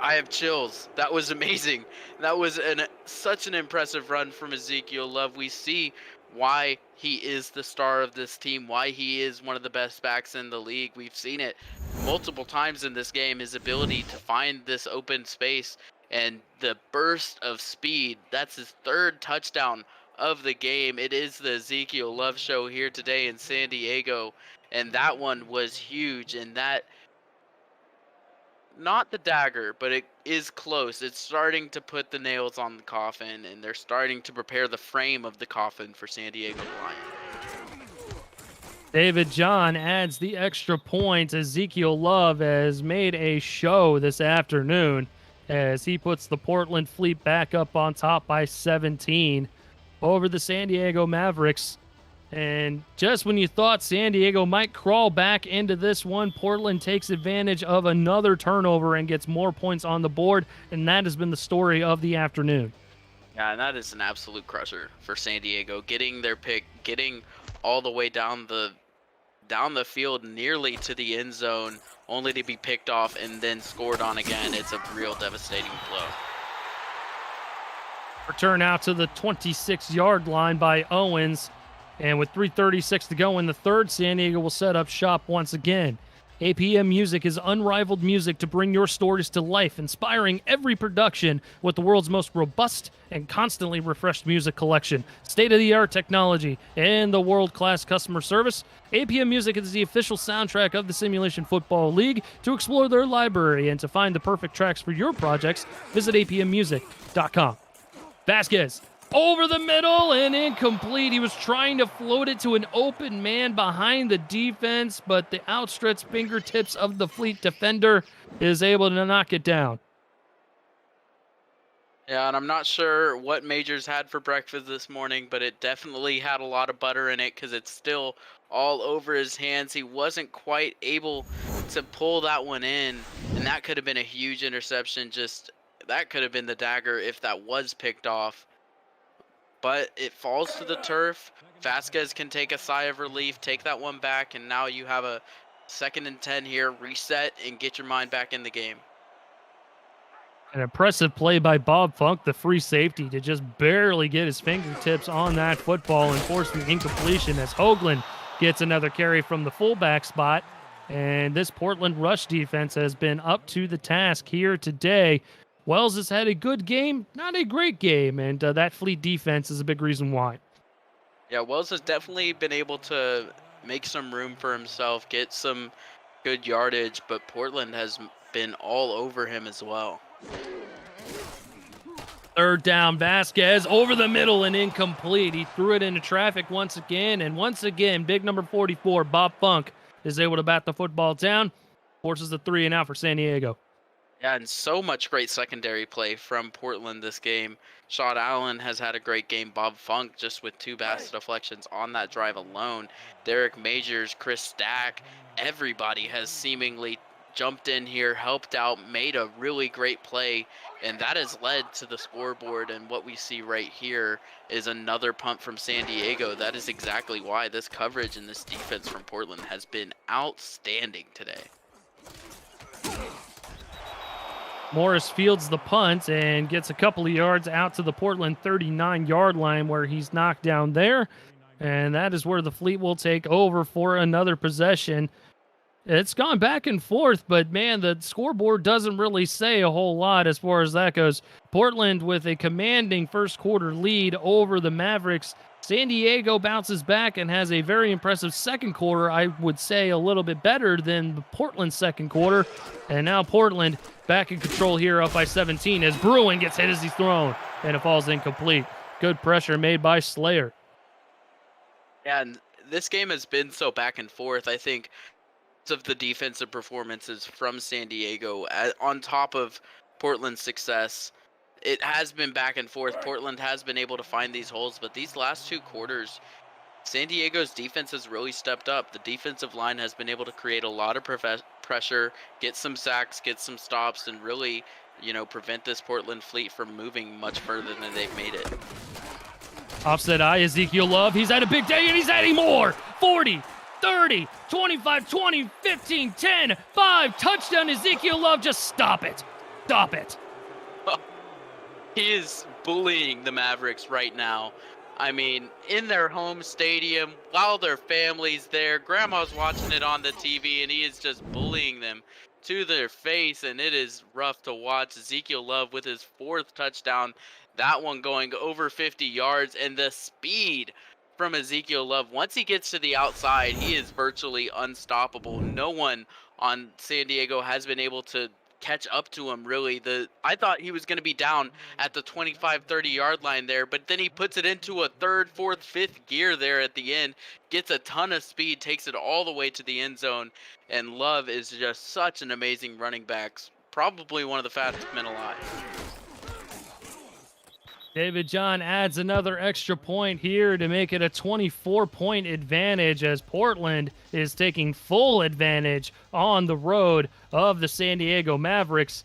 I have chills. That was amazing. That was such an impressive run from Ezekiel Love. We see why he is the star of this team, why he is one of the best backs in the league. We've seen it multiple times in this game, his ability to find this open space and the burst of speed. That's his 3rd touchdown of the game. It is the Ezekiel Love show here today in San Diego, and that one was huge. And that, not the dagger, but it is close. It's starting to put the nails on the coffin, and they're starting to prepare the frame of the coffin for San Diego Lion. David John adds the extra point. Ezekiel Love has made a show this afternoon as he puts the Portland Fleet back up on top by 17 over the San Diego Mavericks. And just when you thought San Diego might crawl back into this one, Portland takes advantage of another turnover and gets more points on the board, and that has been the story of the afternoon. Yeah, and that is an absolute crusher for San Diego, getting their pick, getting all the way down the field nearly to the end zone, only to be picked off and then scored on again. It's a real devastating blow. Return out to the 26-yard line by Owens. And with 3:36 to go in the third, San Diego will set up shop once again. APM Music is unrivaled music to bring your stories to life, inspiring every production with the world's most robust and constantly refreshed music collection, state-of-the-art technology, and the world-class customer service. APM Music is the official soundtrack of the Simulation Football League. To explore their library and to find the perfect tracks for your projects, visit apmmusic.com. Vasquez over the middle and incomplete. He was trying to float it to an open man behind the defense, but the outstretched fingertips of the Fleet defender is able to knock it down. Yeah, and I'm not sure what Majors had for breakfast this morning, but it definitely had a lot of butter in it because it's still all over his hands. He wasn't quite able to pull that one in, and that could have been a huge interception. That could have been the dagger if that was picked off. But it falls to the turf. Vasquez can take a sigh of relief, take that one back, and now you have a 2nd and 10 here, reset, and get your mind back in the game. An impressive play by Bob Funk, the free safety, to just barely get his fingertips on that football and force the incompletion as Hoagland gets another carry from the fullback spot. And this Portland rush defense has been up to the task here today. Wells has had a good game, not a great game, and that Fleet defense is a big reason why. Yeah, Wells has definitely been able to make some room for himself, get some good yardage, but Portland has been all over him as well. 3rd down, Vasquez over the middle and incomplete. He threw it into traffic once again, and once again, big number 44, Bob Funk, is able to bat the football down, forces the 3 and out for San Diego. Yeah, and so much great secondary play from Portland this game. Shawn Allen has had a great game. Bob Funk just with 2 pass deflections on that drive alone. Derek Majors, Chris Stack, everybody has seemingly jumped in here, helped out, made a really great play, and that has led to the scoreboard. And what we see right here is another punt from San Diego. That is exactly why this coverage and this defense from Portland has been outstanding today. Morris fields the punt and gets a couple of yards out to the Portland 39-yard line where he's knocked down there. And that is where the Fleet will take over for another possession. It's gone back and forth, but man, the scoreboard doesn't really say a whole lot as far as that goes. Portland with a commanding first quarter lead over the Mavericks. San Diego bounces back and has a very impressive second quarter, I would say a little bit better than the Portland second quarter. And now Portland back in control here, up by 17 as Bruin gets hit as he's thrown, and it falls incomplete. Good pressure made by Slayer. Yeah, and this game has been so back and forth. I think of the defensive performances from San Diego on top of Portland's success, it has been back and forth. Portland has been able to find these holes, but these last 2 quarters, San Diego's defense has really stepped up. The defensive line has been able to create a lot of pressure, get some sacks, get some stops, and really, prevent this Portland Fleet from moving much further than they've made it. Offset eye, Ezekiel Love. He's had a big day, and he's adding more. 40, 30, 25, 20, 15, 10, 5. Touchdown, Ezekiel Love. Just stop it. Stop it. He is bullying the Mavericks right now. I mean, in their home stadium, while their family's there, grandma's watching it on the TV, and he is just bullying them to their face, and it is rough to watch. Ezekiel Love with his 4th touchdown, that one going over 50 yards, and the speed from Ezekiel Love. Once he gets to the outside, he is virtually unstoppable. No one on San Diego has been able to catch up to him, really. I thought he was going to be down at the 25-30 yard line there, but then he puts it into a 3rd, 4th, 5th gear there at the end, gets a ton of speed, takes it all the way to the end zone, and Love is just such an amazing running back, probably one of the fastest men alive. David John adds another extra point here to make it a 24-point advantage as Portland is taking full advantage on the road of the San Diego Mavericks.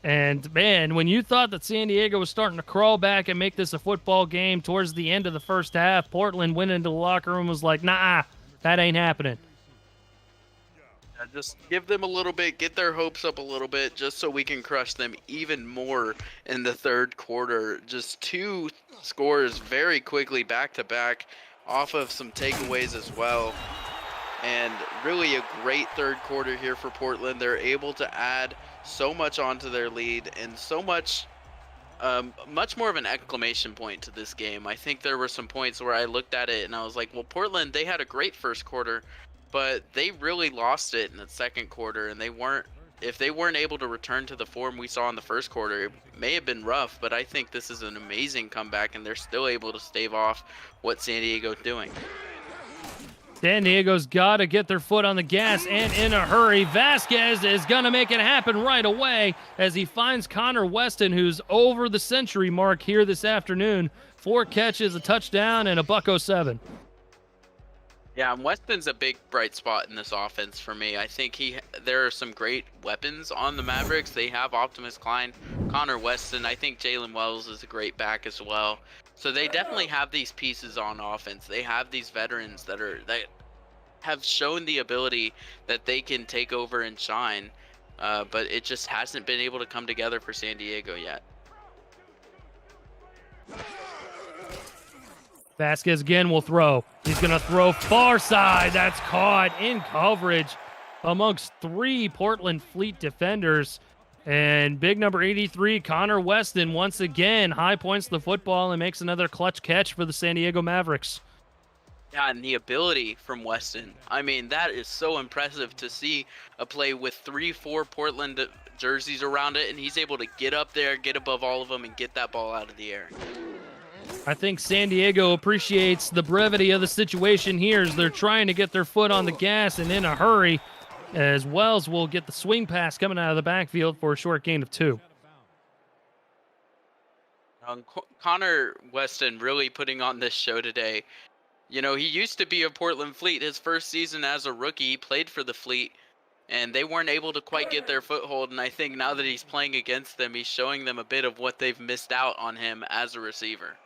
And, man, when you thought that San Diego was starting to crawl back and make this a football game towards the end of the first half, Portland went into the locker room and was like, nah, that ain't happening. Just give them a little bit, get their hopes up a little bit, just so we can crush them even more in the 3rd quarter. Just 2 scores very quickly back to back off of some takeaways as well. And really a great 3rd quarter here for Portland. They're able to add so much onto their lead and so much much more of an exclamation point to this game. I think there were some points where I looked at it and I was like, well, Portland, they had a great 1st quarter, but they really lost it in the 2nd quarter, and if they weren't able to return to the form we saw in the 1st quarter, it may have been rough, but I think this is an amazing comeback, and they're still able to stave off what San Diego's doing. San Diego's got to get their foot on the gas, and in a hurry. Vasquez is going to make it happen right away as he finds Connor Weston, who's over the century mark here this afternoon. 4 catches, a touchdown, and a $107. Yeah, and Weston's a big bright spot in this offense for me. I think there are some great weapons on the Mavericks. They have Optimus Klein, Connor Weston. I think Jalen Wells is a great back as well. So they definitely have these pieces on offense. They have these veterans that have shown the ability that they can take over and shine, but it just hasn't been able to come together for San Diego yet. Vasquez again will throw. He's going to throw far side. That's caught in coverage amongst 3 Portland Fleet defenders. And big number 83, Connor Weston, once again, high points the football and makes another clutch catch for the San Diego Mavericks. Yeah, and the ability from Weston. I mean, that is so impressive to see a play with 3-4 Portland jerseys around it, and he's able to get up there, get above all of them, and get that ball out of the air. I think San Diego appreciates the brevity of the situation here as they're trying to get their foot on the gas and in a hurry, as Wells will get the swing pass coming out of the backfield for a short gain of 2. Connor Weston really putting on this show today. You know, he used to be a Portland Fleet. His first season as a rookie, he played for the Fleet, and they weren't able to quite get their foothold. And I think now that he's playing against them, he's showing them a bit of what they've missed out on him as a receiver.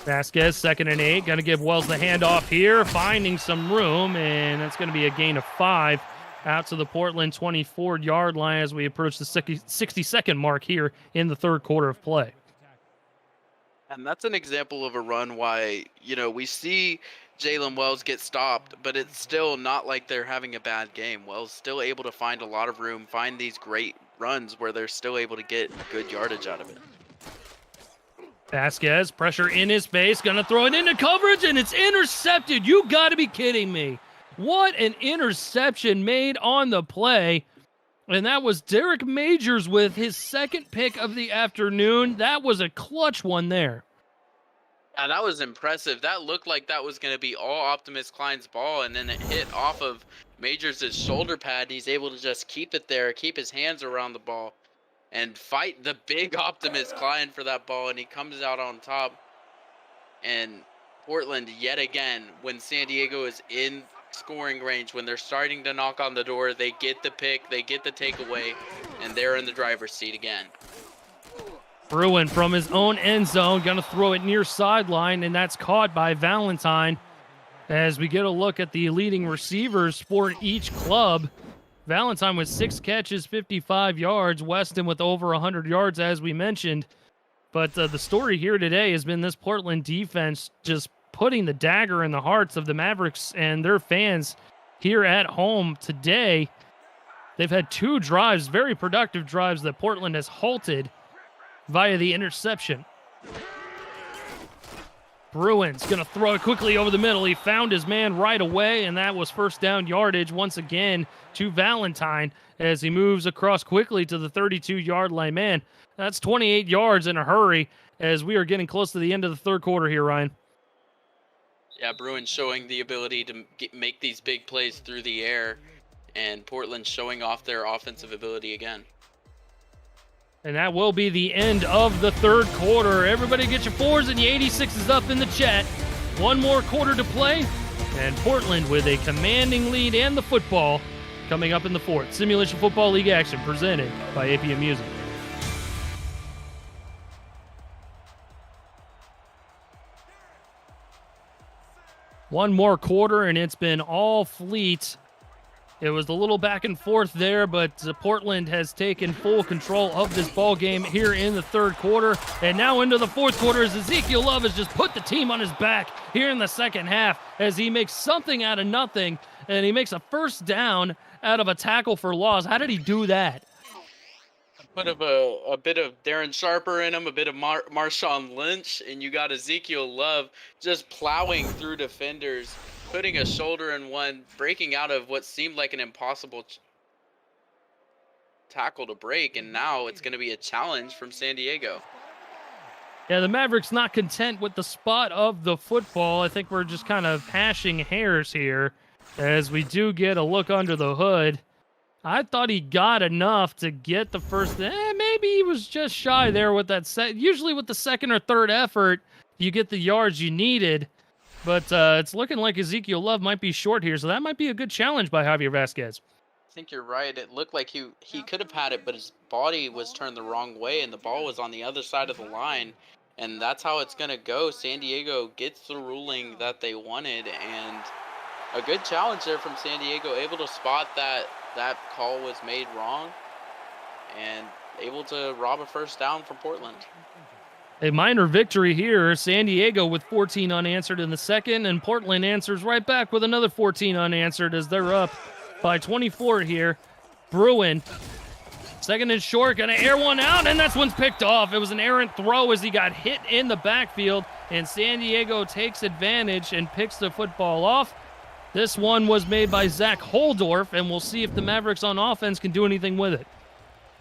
Vasquez, 2nd and 8. Going to give Wells the handoff here, finding some room, and that's going to be a gain of 5 out to the Portland 24-yard line as we approach the 60-second mark here in the 3rd quarter of play. And that's an example of a run why, we see Jalen Wells get stopped, but it's still not like they're having a bad game. Wells still able to find a lot of room, find these great runs where they're still able to get good yardage out of it. Vasquez, pressure in his face, gonna throw it into coverage, and it's intercepted. You gotta be kidding me. What an interception made on the play. And that was Derek Majors with his 2nd pick of the afternoon. That was a clutch one there. Yeah, that was impressive. That looked like that was going to be all Optimus Klein's ball, and then it hit off of Majors' shoulder pad. He's able to just keep it there, keep his hands around the ball. and fight the big Optimus Klein for that ball, and he comes out on top. And Portland, yet again, when San Diego is in scoring range, when they're starting to knock on the door, they get the pick, they get the takeaway, and they're in the driver's seat again. Bruin from his own end zone, going to throw it near sideline, and that's caught by Valentine. As we get a look at the leading receivers for each club, Valentine with 6 catches, 55 yards. Weston with over 100 yards, as we mentioned. But the story here today has been this Portland defense just putting the dagger in the hearts of the Mavericks and their fans here at home today. They've had 2 drives, very productive drives, that Portland has halted via the interception. Bruin's going to throw it quickly over the middle. He found his man right away, and that was first down yardage once again to Valentine as he moves across quickly to the 32-yard line. Man, that's 28 yards in a hurry as we are getting close to the end of the third quarter here, Ryan. Yeah, Bruin showing the ability to make these big plays through the air, and Portland showing off their offensive ability again. And that will be the end of the third quarter. Everybody get your 4s and your 86s up in the chat. One more quarter to play, and Portland with a commanding lead and the football coming up in the fourth. Simulation Football League action presented by APM Music. One more quarter, and it's been all Fleet. It was a little back and forth there, but Portland has taken full control of this ball game here in the third quarter. And now into the fourth quarter as Ezekiel Love has just put the team on his back here in the second half as he makes something out of nothing, and he makes a first down out of a tackle for loss. How did he do that? Put a bit of Darren Sharper in him, a bit of Marshawn Lynch, and you got Ezekiel Love just plowing through defenders, putting a shoulder in one, breaking out of what seemed like an impossible tackle to break, and now it's going to be a challenge from San Diego. Yeah, the Mavericks not content with the spot of the football. I think we're just kind of hashing hairs here as we do get a look under the hood. I thought he got enough to get the first. Maybe he was just shy there with that set. Usually with the second or third effort, you get the yards you needed. But it's looking like Ezekiel Love might be short here, so that might be a good challenge by Javier Vasquez. I think you're right. It looked like he could have had it, but his body was turned the wrong way, and the ball was on the other side of the line. And that's how it's going to go. San Diego gets the ruling that they wanted, and a good challenge there from San Diego, able to spot that call was made wrong and able to rob a first down for Portland. A minor victory here. San Diego with 14 unanswered in the second, and Portland answers right back with another 14 unanswered as they're up by 24 here. Bruin, second and short, going to air one out, and that's one's picked off. It was an errant throw as he got hit in the backfield, and San Diego takes advantage and picks the football off. This one was made by Zach Holdorf, and we'll see if the Mavericks on offense can do anything with it.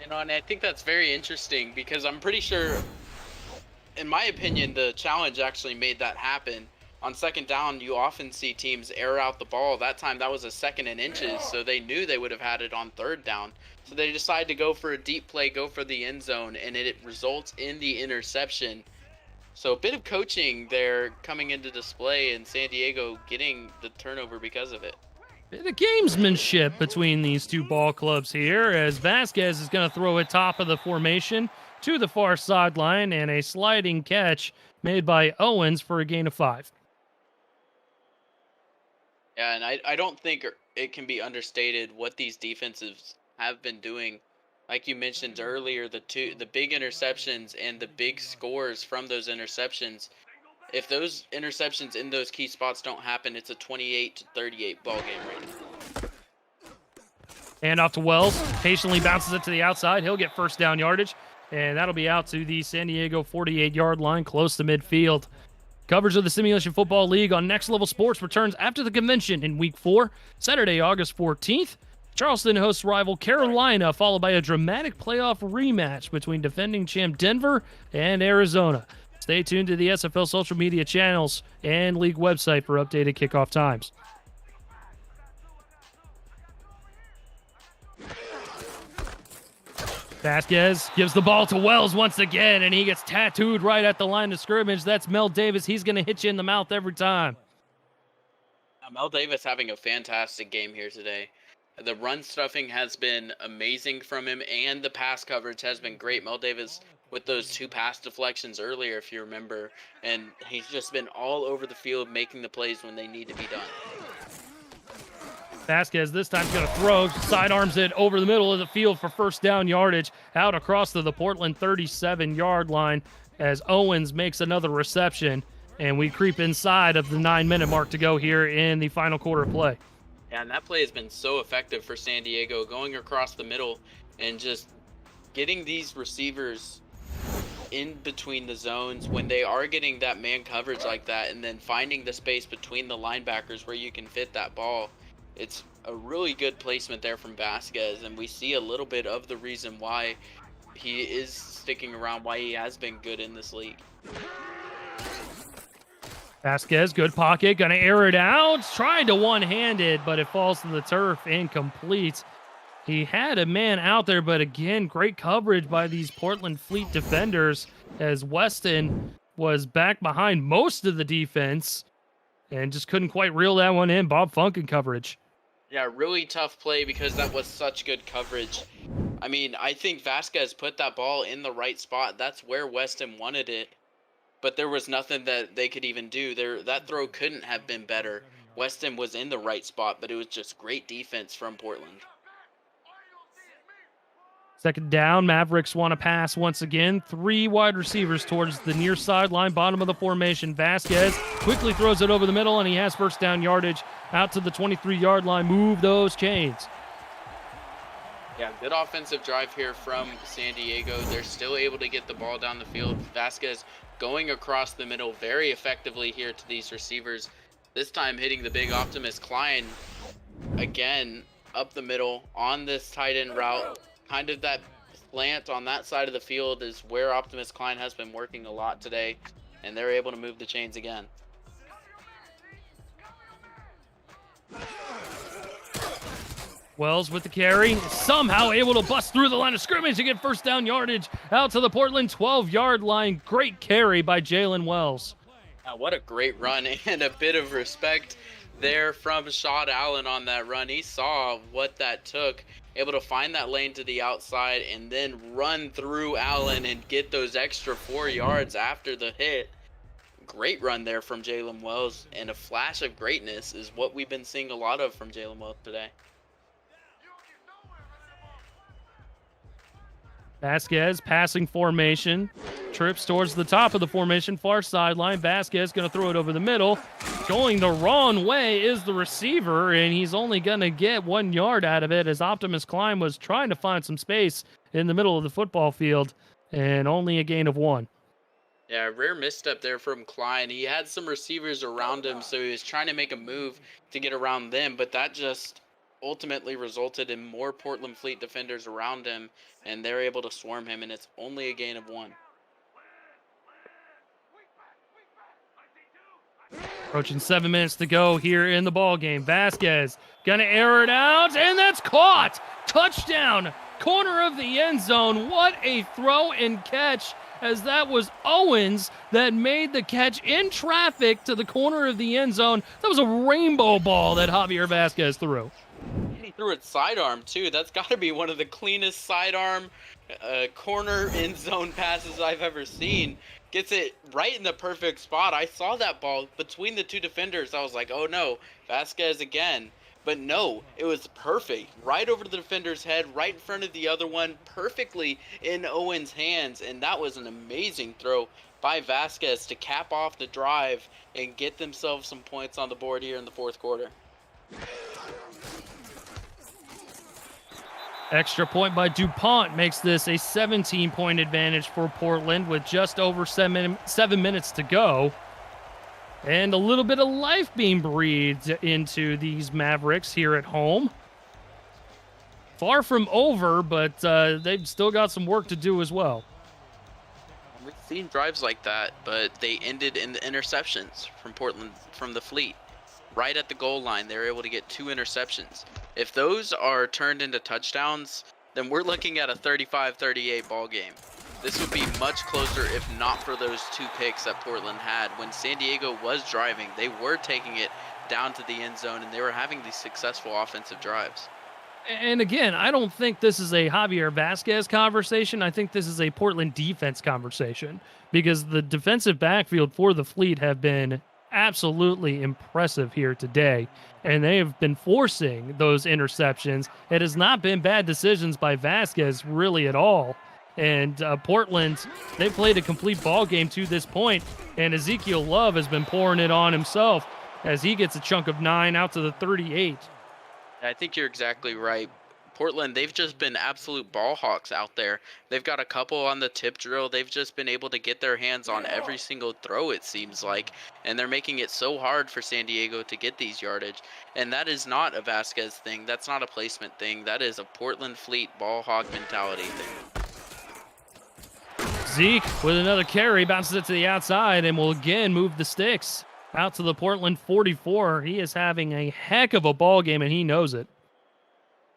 You know, and I think that's very interesting because I'm pretty sure, in my opinion, the challenge actually made that happen. On second down, you often see teams air out the ball. That time, that was a second and inches, so they knew they would have had it on third down. So they decided to go for a deep play, go for the end zone, and it results in the interception. So a bit of coaching there coming into display, and San Diego getting the turnover because of it. Bit of gamesmanship between these two ball clubs here as Vasquez is going to throw it top of the formation to the far sideline, and a sliding catch made by Owens for a gain of 5. Yeah, and I don't think it can be understated what these defenses have been doing. Like you mentioned earlier, the big interceptions and the big scores from those interceptions. If those interceptions in those key spots don't happen, it's a 28-38 ball game right now. And off to Wells, patiently bounces it to the outside. He'll get first down yardage, and that'll be out to the San Diego 48-yard line, close to midfield. Coverage of the Simulation Football League on Next Level Sports returns after the convention in Week 4, Saturday, August 14th. Charleston hosts rival Carolina, followed by a dramatic playoff rematch between defending champ Denver and Arizona. Stay tuned to the SFL social media channels and league website for updated kickoff times. Vasquez gives the ball to Wells once again, and he gets tattooed right at the line of scrimmage. That's Mel Davis. He's going to hit you in the mouth every time. Mel Davis having a fantastic game here today. The run stuffing has been amazing from him, and the pass coverage has been great. Mel Davis with those 2 pass deflections earlier, if you remember, and he's just been all over the field making the plays when they need to be done. Vasquez this time's going to throw, sidearms it over the middle of the field for first down yardage, out across to the Portland 37-yard line as Owens makes another reception, and we creep inside of the 9-minute mark to go here in the final quarter of play. Yeah, and that play has been so effective for San Diego, going across the middle and just getting these receivers in between the zones when they are getting that man coverage like that, and then finding the space between the linebackers where you can fit that ball. It's a really good placement there from Vasquez, and we see a little bit of the reason why he is sticking around, why he has been good in this league. Vasquez, good pocket, gonna air it out, trying to one-hand it, but it falls to the turf, incomplete. He had a man out there, but again, great coverage by these Portland Fleet defenders as Weston was back behind most of the defense and just couldn't quite reel that one in. Bob Funk in coverage. Yeah, really tough play because that was such good coverage. I mean, I think Vasquez put that ball in the right spot. That's where Weston wanted it. But there was nothing that they could even do. That throw couldn't have been better. Weston was in the right spot, but it was just great defense from Portland. Second down, Mavericks want to pass once again. 3 wide receivers towards the near sideline, bottom of the formation. Vasquez quickly throws it over the middle, and he has first down yardage out to the 23-yard line. Move those chains. Yeah, good offensive drive here from San Diego. They're still able to get the ball down the field. Vasquez going across the middle very effectively here to these receivers. This time hitting the big Optimus Klein again up the middle on this tight end route. Kind of that slant on that side of the field is where Optimus Klein has been working a lot today, and they're able to move the chains again. Wells with the carry, somehow able to bust through the line of scrimmage to get first down yardage out to the Portland 12-yard line. Great carry by Jalen Wells. What a great run, and a bit of respect there from Shad Allen on that run. He saw what that took, able to find that lane to the outside and then run through Allen and get those extra 4 yards after the hit. Great run there from Jalen Wells, and a flash of greatness is what we've been seeing a lot of from Jalen Wells today. Vasquez passing formation, trips towards the top of the formation, far sideline. Vasquez going to throw it over the middle. Going the wrong way is the receiver, and he's only going to get 1 yard out of it as Optimus Klein was trying to find some space in the middle of the football field, and only a gain of 1. Yeah, rare misstep there from Klein. He had some receivers around him, so he was trying to make a move to get around them, but that just ultimately resulted in more Portland Fleet defenders around him, and they're able to swarm him, and it's only a gain of 1. Approaching 7 minutes to go here in the ball game. Vasquez gonna air it out, and that's caught. Touchdown, corner of the end zone. What a throw and catch, as that was Owens that made the catch in traffic to the corner of the end zone. That was a rainbow ball that Javier Vasquez threw. He threw it sidearm too. That's got to be one of the cleanest sidearm corner end zone passes I've ever seen. Gets it right in the perfect spot. I saw that ball between the 2 defenders. I was like, oh no, Vasquez again. But no, it was perfect. Right over the defender's head, right in front of the other one, perfectly in Owens' hands. And that was an amazing throw by Vasquez to cap off the drive and get themselves some points on the board here in the 4th quarter. Extra point by DuPont makes this a 17-point advantage for Portland with just over 7 minutes to go. And a little bit of life being breathed into these Mavericks here at home. Far from over, but they've still got some work to do as well. We've seen drives like that, but they ended in the interceptions from Portland, from the Fleet. Right at the goal line, they were able to get 2 interceptions. If those are turned into touchdowns, then we're looking at a 35-38 ball game. This would be much closer if not for those 2 picks that Portland had. When San Diego was driving, they were taking it down to the end zone, and they were having these successful offensive drives. And again, I don't think this is a Javier Vasquez conversation. I think this is a Portland defense conversation because the defensive backfield for the Fleet have been absolutely impressive here today. And they have been forcing those interceptions. It has not been bad decisions by Vasquez really at all. And Portland, they played a complete ball game to this point, and Ezekiel Love has been pouring it on himself as he gets a chunk of 9 out to the 38. I think you're exactly right. Portland, they've just been absolute ball hawks out there. They've got a couple on the tip drill. They've just been able to get their hands on every single throw, it seems like. And they're making it so hard for San Diego to get these yardage. And that is not a Vasquez thing. That's not a placement thing. That is a Portland Fleet ball hawk mentality thing. Zeke with another carry, bounces it to the outside, and will again move the sticks out to the Portland 44. He is having a heck of a ball game, and he knows it.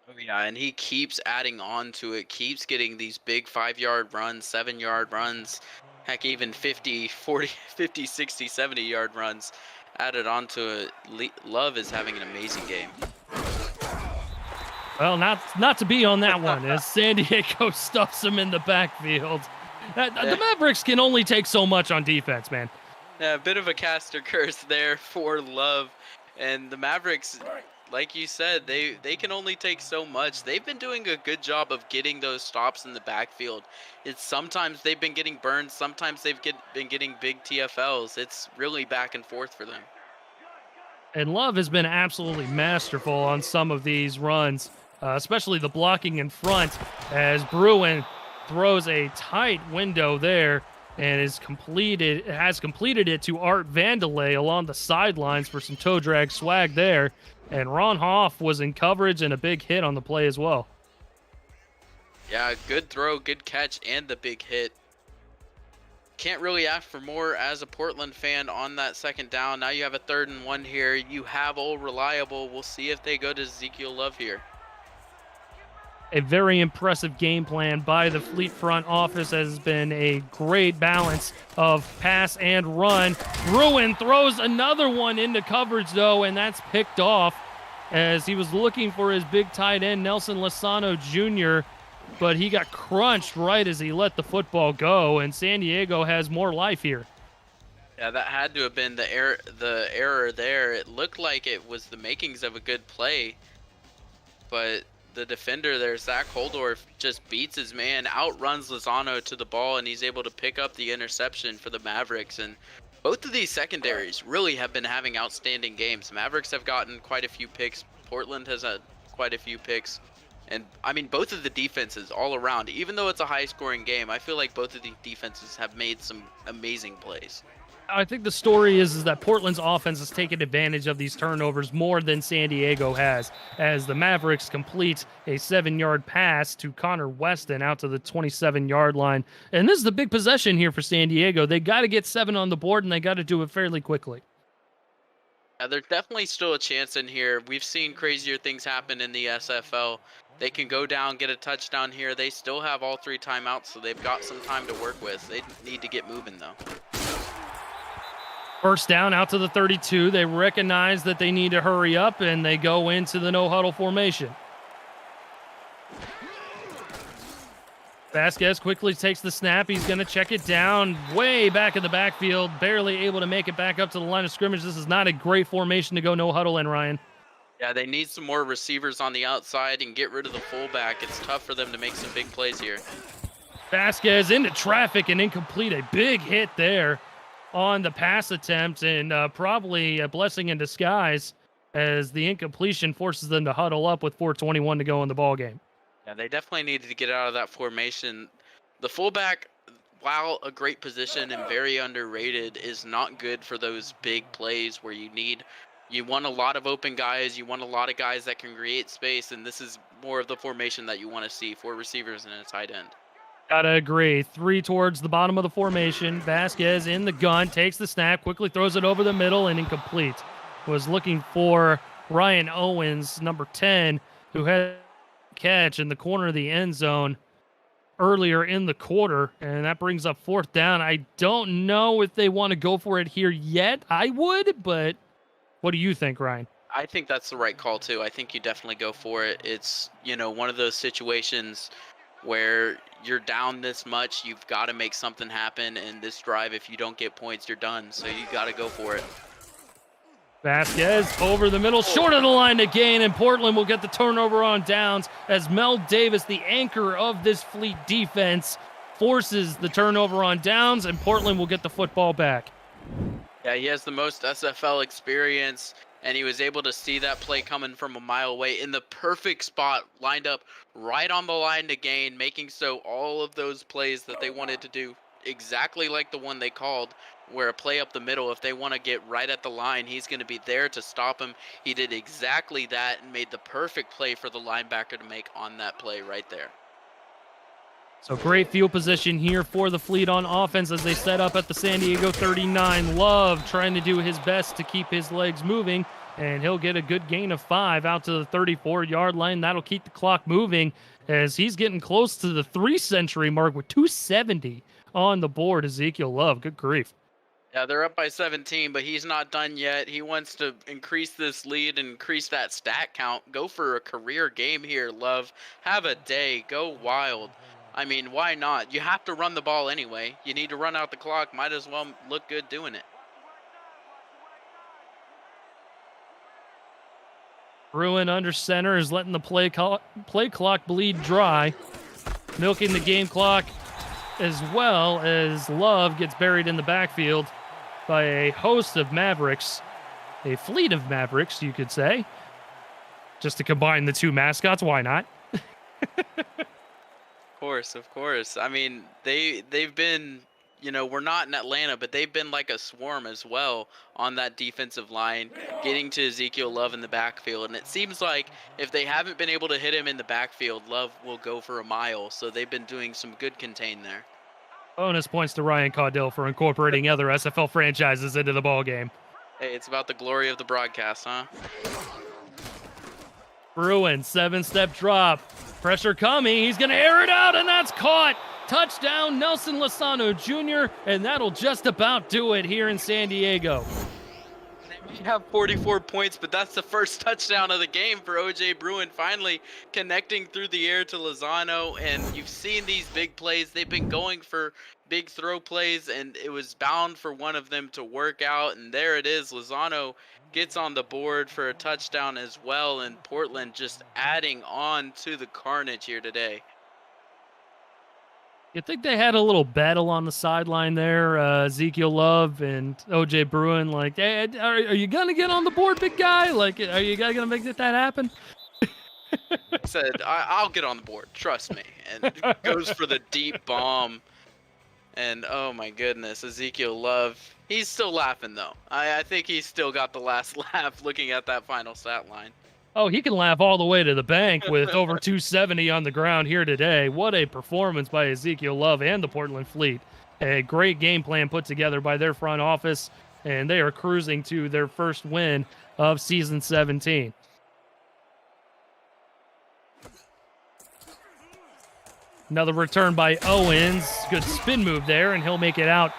Oh, yeah, and he keeps adding on to it, keeps getting these big 5-yard runs, 7-yard runs, heck, even 50, 40, 50, 60, 70-yard runs added onto it. Love is having an amazing game. Well, not to be on that one, as San Diego stuffs him in the backfield. The Mavericks can only take so much on defense, man. Yeah, a bit of a caster curse there for Love. And the Mavericks, like you said, they can only take so much. They've been doing a good job of getting those stops in the backfield. It's sometimes they've been getting burned, sometimes they've been getting big TFLs. It's really back and forth for them. And Love has been absolutely masterful on some of these runs, especially the blocking in front, as Bruin throws a tight window there and has completed it to Art Vandelay along the sidelines for some toe drag swag there. And Ron Hoff was in coverage and a big hit on the play as well. Yeah, good throw, good catch, and the big hit. Can't really ask for more as a Portland fan on that second down. Now you have a 3rd and 1 here. You have Old Reliable. We'll see if they go to Ezekiel Love here. A very impressive game plan by the Fleet front office has been a great balance of pass and run. Bruin throws another one into coverage, though, and that's picked off as he was looking for his big tight end, Nelson Lozano Jr., but he got crunched right as he let the football go, and San Diego has more life here. Yeah, that had to have been the error there. It looked like it was the makings of a good play, but the defender there, Zach Holdorf, just beats his man, outruns Lozano to the ball, and he's able to pick up the interception for the Mavericks. And both of these secondaries really have been having outstanding games. Mavericks have gotten quite a few picks. Portland has had quite a few picks. And, I mean, both of the defenses all around, even though it's a high-scoring game, I feel like both of the defenses have made some amazing plays. I think the story is that Portland's offense has taken advantage of these turnovers more than San Diego has, as the Mavericks complete a 7-yard pass to Connor Weston out to the 27-yard line. And this is the big possession here for San Diego. They got to get 7 on the board, and they got to do it fairly quickly. There's definitely still a chance in here. We've seen crazier things happen in the SFL. They can go down, get a touchdown here. They still have all 3 timeouts, so they've got some time to work with. They need to get moving, though. First down out to the 32. They recognize that they need to hurry up, and they go into the no-huddle formation. Vasquez quickly takes the snap. He's going to check it down way back in the backfield, barely able to make it back up to the line of scrimmage. This is not a great formation to go no-huddle in, Ryan. Yeah, they need some more receivers on the outside and get rid of the fullback. It's tough for them to make some big plays here. Vasquez into traffic and incomplete. A big hit there on the pass attempt, and probably a blessing in disguise as the incompletion forces them to huddle up with 4:21 to go in the ball game. Yeah, they definitely needed to get out of that formation. The fullback, while a great position and very underrated, is not good for those big plays where you want a lot of open guys, you want a lot of guys that can create space, and this is more of the formation that you want to see, 4 receivers and a tight end. Gotta agree. 3 towards the bottom of the formation. Vasquez in the gun, takes the snap, quickly throws it over the middle, and incomplete. Was looking for Ryan Owens, number 10, who had catch in the corner of the end zone earlier in the quarter, and that brings up 4th down. I don't know if they want to go for it here yet. I would, but what do you think, Ryan? I think that's the right call too. I think you definitely go for it. It's, one of those situations where you're down this much, you've got to make something happen. And this drive, if you don't get points, you're done. So you got to go for it. Vasquez over the middle, short of the line to gain, and Portland will get the turnover on downs as Mel Davis, the anchor of this Fleet defense, forces the turnover on downs, and Portland will get the football back. Yeah, he has the most SFL experience, and he was able to see that play coming from a mile away in the perfect spot, lined up right on the line to gain, making so all of those plays that they wanted to do exactly like the one they called, where a play up the middle, if they want to get right at the line, he's going to be there to stop him. He did exactly that and made the perfect play for the linebacker to make on that play right there. So great field position here for the Fleet on offense as they set up at the San Diego 39. Love trying to do his best to keep his legs moving, and he'll get a good gain of 5 out to the 34-yard line. That'll keep the clock moving as he's getting close to the 3-century mark with 270 on the board. Ezekiel Love, good grief. Yeah, they're up by 17, but he's not done yet. He wants to increase this lead and increase that stat count. Go for a career game here, Love. Have a day. Go wild. I mean, why not? You have to run the ball anyway. You need to run out the clock. Might as well look good doing it. Bruin under center is letting the play clock bleed dry, milking the game clock, as well as Love gets buried in the backfield by a host of Mavericks, a fleet of Mavericks, you could say. Just to combine the two mascots, why not? Of course. I mean, they've been, we're not in Atlanta, but they've been like a swarm as well on that defensive line, getting to Ezekiel Love in the backfield. And it seems like if they haven't been able to hit him in the backfield, Love will go for a mile. So they've been doing some good contain there. Bonus points to Ryan Caudill for incorporating other SFL franchises into the ballgame. Hey, it's about the glory of the broadcast, huh? Bruin, 7-step drop. Pressure coming. He's going to air it out, and that's caught. Touchdown, Nelson Lozano Jr., and that'll just about do it here in San Diego. We have 44 points, but that's the first touchdown of the game for O.J. Bruin, finally connecting through the air to Lozano. And you've seen these big plays. They've been going for big throw plays, and it was bound for one of them to work out. And there it is. Lozano gets on the board for a touchdown as well, and Portland just adding on to the carnage here today. You think they had a little battle on the sideline there, Ezekiel Love and O.J. Bruin, like, hey, are you going to get on the board, big guy? Like, are you guys going to make that happen? I said, I'll get on the board, trust me. And goes for the deep bomb. And, oh, my goodness, Ezekiel Love, he's still laughing, though. I think he's still got the last laugh looking at that final stat line. Oh, he can laugh all the way to the bank with over 270 on the ground here today. What a performance by Ezekiel Love and the Portland Fleet. A great game plan put together by their front office, and they are cruising to their first win of season 17. Another return by Owens. Good spin move there, and he'll make it out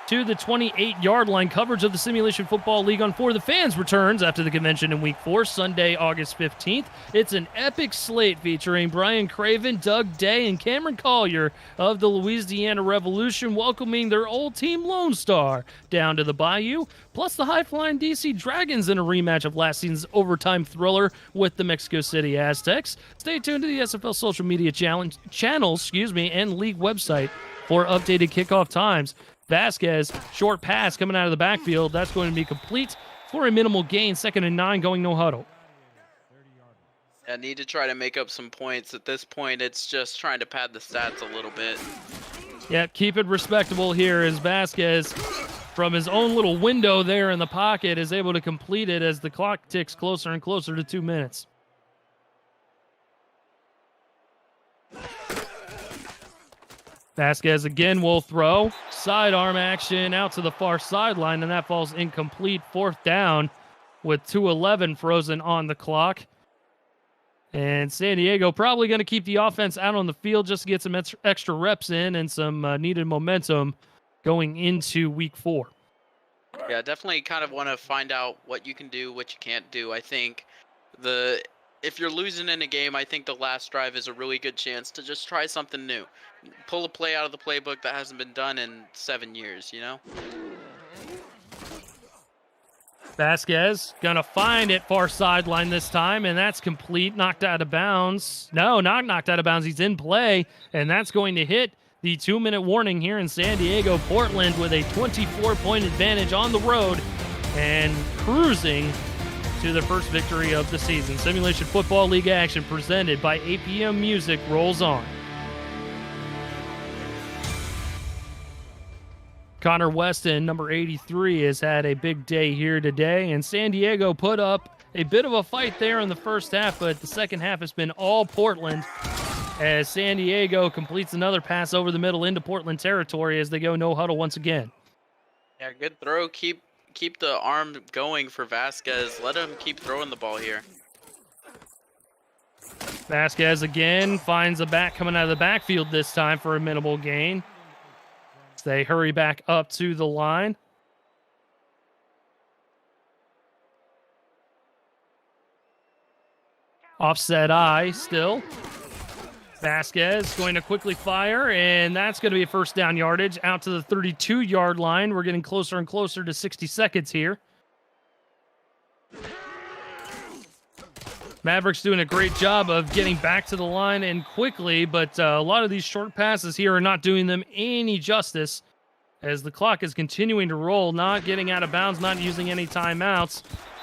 to the 28-yard line. Coverage of the Simulation Football League on For the Fans returns after the convention in Week 4, Sunday, August 15th. It's an epic slate featuring Brian Craven, Doug Day, and Cameron Collier of the Louisiana Revolution welcoming their old team Lone Star down to the Bayou, plus the high-flying DC Dragons in a rematch of last season's overtime thriller with the Mexico City Aztecs. Stay tuned to the SFL social media channels, and league website for updated kickoff times. Vasquez, short pass coming out of the backfield. That's going to be complete for a minimal gain. 2nd and 9, going no huddle. I need to try to make up some points. At this point, it's just trying to pad the stats a little bit. Yeah, keep it respectable here as Vasquez, from his own little window there in the pocket, is able to complete it as the clock ticks closer and closer to 2 minutes. Vasquez again will throw. Sidearm action out to the far sideline, and that falls incomplete. 4th down with 2:11 frozen on the clock. And San Diego probably going to keep the offense out on the field just to get some extra reps in and some needed momentum going into week 4. Yeah, definitely kind of want to find out what you can do, what you can't do. I think if you're losing in a game, I think the last drive is a really good chance to just try something new. Pull a play out of the playbook that hasn't been done in 7 years, you know? Vasquez gonna find it far sideline this time, and that's complete. Knocked out of bounds. No, not knocked out of bounds. He's in play, and that's going to hit the 2-minute warning here in San Diego. Portland with a 24-point advantage on the road and cruising to the first victory of the season. Simulation Football League action presented by APM Music rolls on. Connor Weston, number 83, has had a big day here today, and San Diego put up a bit of a fight there in the first half, but the second half has been all Portland as San Diego completes another pass over the middle into Portland territory as they go no huddle once again. Yeah, good throw. Keep the arm going for Vasquez. Let him keep throwing the ball here. Vasquez again finds a back coming out of the backfield this time for a minimal gain. They hurry back up to the line. Offset eye still. Vasquez going to quickly fire, and that's going to be a first down yardage out to the 32-yard line. We're getting closer and closer to 60 seconds here. Mavericks doing a great job of getting back to the line and quickly, but a lot of these short passes here are not doing them any justice as the clock is continuing to roll, not getting out of bounds, not using any timeouts.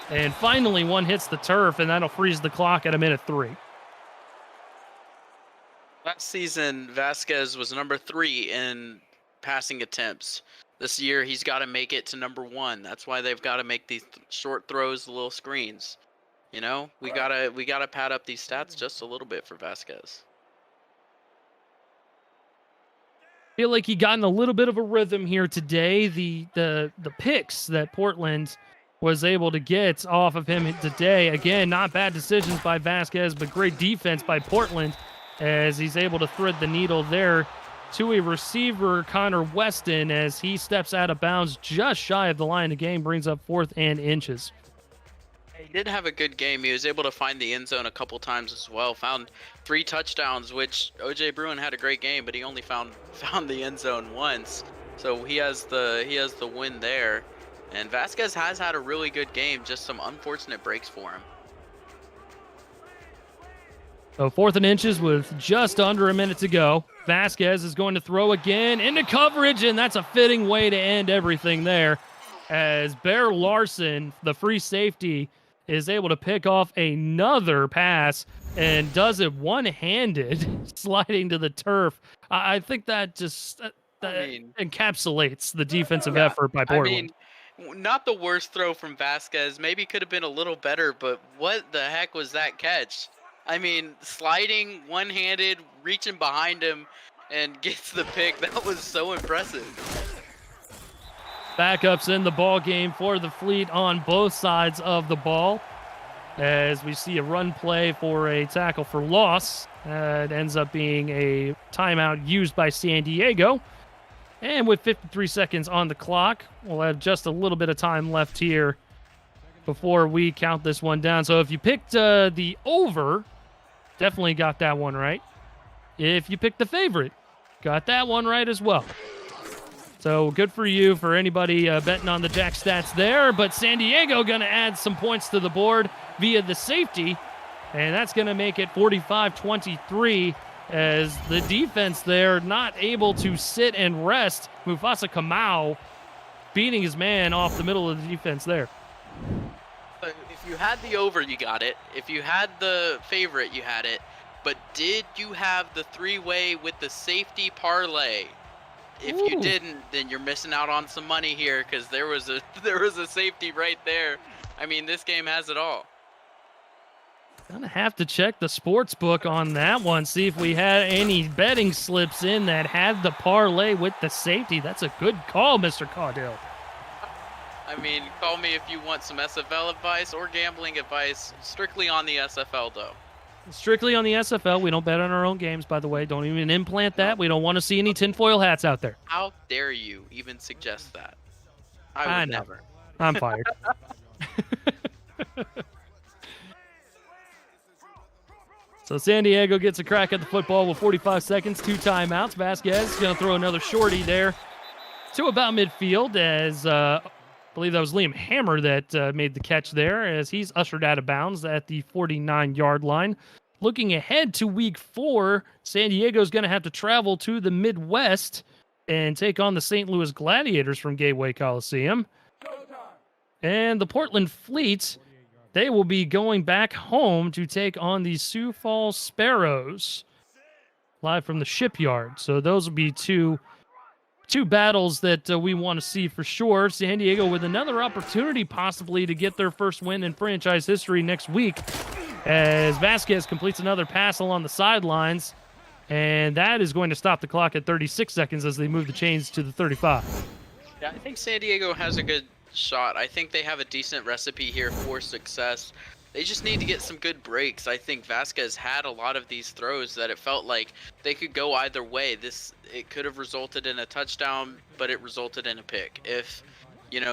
And finally, one hits the turf, and that'll freeze the clock at 1:03. Last season, Vasquez was number 3 in passing attempts. This year, he's got to make it to number 1. That's why they've got to make these short throws, little screens. You know, we gotta pad up these stats just a little bit for Vasquez. Feel like he got in a little bit of a rhythm here today. The picks that Portland was able to get off of him today, again, not bad decisions by Vasquez, but great defense by Portland as he's able to thread the needle there to a receiver, Connor Weston, as he steps out of bounds just shy of the line of game, brings up 4th and inches. He did have a good game. He was able to find the end zone a couple times as well. Found 3 touchdowns, which OJ Bruin had a great game, but he only found the end zone once. So he has the win there. And Vasquez has had a really good game, just some unfortunate breaks for him. So 4th and inches with just under a minute to go. Vasquez is going to throw again into coverage, and that's a fitting way to end everything there as Bear Larson, the free safety, is able to pick off another pass and does it one-handed, sliding to the turf. I think that just encapsulates the defensive effort by Portland. I mean, not the worst throw from Vasquez. Maybe could have been a little better, but what the heck was that catch? I mean, sliding, one-handed, reaching behind him, and gets the pick. That was so impressive. Backups in the ball game for the Fleet on both sides of the ball as we see a run play for a tackle for loss. It ends up being a timeout used by San Diego. And with 53 seconds on the clock, we'll have just a little bit of time left here before we count this one down. So if you picked the over, definitely got that one right. If you picked the favorite, got that one right as well. So good for you, for anybody betting on the Jack stats there. But San Diego going to add some points to the board via the safety. And that's going to make it 45-23 as the defense there not able to sit and rest. Mufasa Kamau beating his man off the middle of the defense there. If you had the over, you got it. If you had the favorite, you had it. But did you have the 3-way with the safety parlay? If you didn't, then you're missing out on some money here because there was a safety right there. I mean, this game has it all. Gonna have to check the sports book on that one, see if we had any betting slips in that had the parlay with the safety. That's a good call, Mr. Caudill. I mean, call me if you want some SFL advice or gambling advice, strictly on the SFL though. Strictly on the SFL. We don't bet on our own games, by the way. Don't even implant that. We don't want to see any tinfoil hats out there. How dare you even suggest that? I I would know. never. I'm fired. So San Diego gets a crack at the football with 45 seconds, 2 timeouts. Vasquez is going to throw another shorty there to about midfield as I believe that was Liam Hammer that made the catch there as he's ushered out of bounds at the 49-yard line. Looking ahead to week 4, San Diego's going to have to travel to the Midwest and take on the St. Louis Gladiators from Gateway Coliseum. And the Portland Fleet, they will be going back home to take on the Sioux Falls Sparrows live from the shipyard. So those will be two battles that we want to see for sure. San Diego with another opportunity possibly to get their first win in franchise history next week as Vasquez completes another pass along the sidelines. And that is going to stop the clock at 36 seconds as they move the chains to the 35. Yeah, I think San Diego has a good shot. I think they have a decent recipe here for success. They just need to get some good breaks. I think Vasquez had a lot of these throws that it felt like they could go either way. It could have resulted in a touchdown, but it resulted in a pick. If,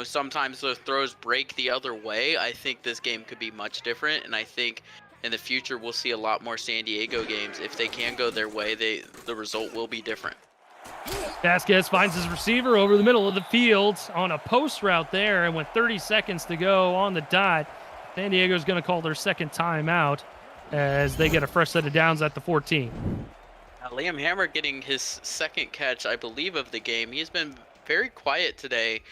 sometimes those throws break the other way, I think this game could be much different, and I think in the future we'll see a lot more San Diego games. If they can go their way, the result will be different. Vasquez finds his receiver over the middle of the field on a post route there, and with 30 seconds to go on the dot, San Diego's going to call their second timeout as they get a fresh set of downs at the 14. Liam Hammer getting his second catch, I believe, of the game. He's been very quiet today.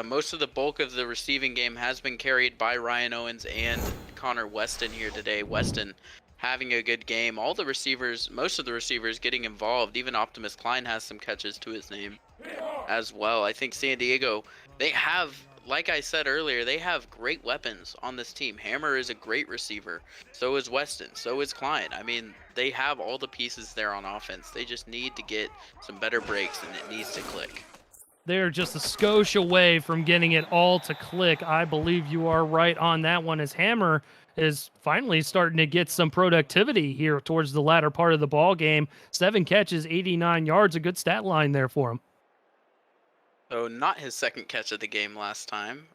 Most of the bulk of the receiving game has been carried by Ryan Owens and Connor Weston here today. Weston having a good game. Most of the receivers getting involved. Even Optimus Klein has some catches to his name as well. I think San Diego, they have, like I said earlier, they have great weapons on this team. Hammer is a great receiver. So is Weston. So is Klein. I mean, they have all the pieces there on offense. They just need to get some better breaks, and it needs to click. They're just a skosh away from getting it all to click. I believe you are right on that one as Hammer is finally starting to get some productivity here towards the latter part of the ball game. 7 catches, 89 yards, a good stat line there for him. So not his second catch of the game last time.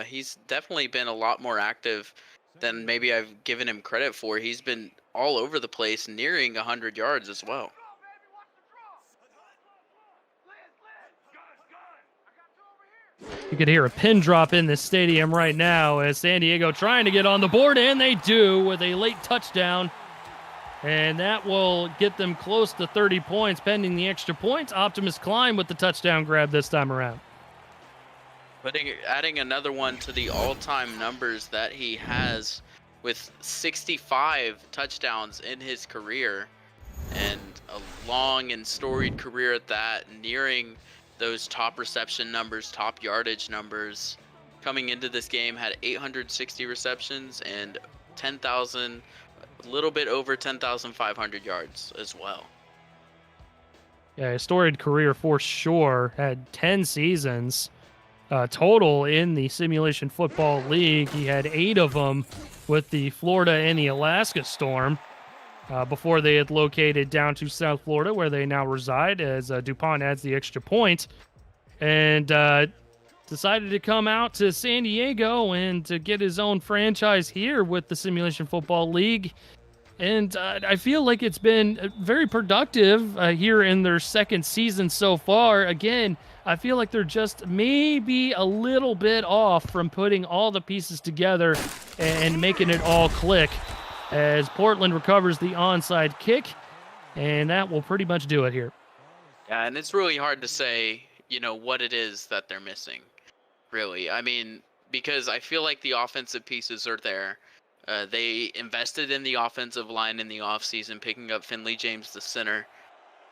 He's definitely been a lot more active than maybe I've given him credit for. He's been all over the place, nearing 100 yards as well. You could hear a pin drop in this stadium right now as San Diego trying to get on the board, and they do with a late touchdown. And that will get them close to 30 points pending the extra points. Optimus Klein with the touchdown grab this time around. Adding another one to the all-time numbers that he has with 65 touchdowns in his career, and a long and storied career at that, nearing those top reception numbers, top yardage numbers. Coming into this game, had 860 receptions and a little bit over 10,500 yards as well. Yeah, a storied career for sure. Had 10 seasons total in the Simulation Football League. He had 8 of them with the Florida and the Alaska Storm before they had located down to South Florida, where they now reside, as DuPont adds the extra point. And decided to come out to San Diego and to get his own franchise here with the Simulation Football League. And I feel like it's been very productive here in their second season so far. Again, I feel like they're just maybe a little bit off from putting all the pieces together and making it all click as Portland recovers the onside kick, and that will pretty much do it here. Yeah, and it's really hard to say, what it is that they're missing, really. I mean, because I feel like the offensive pieces are there. They invested in the offensive line in the offseason, picking up Finley James, the center.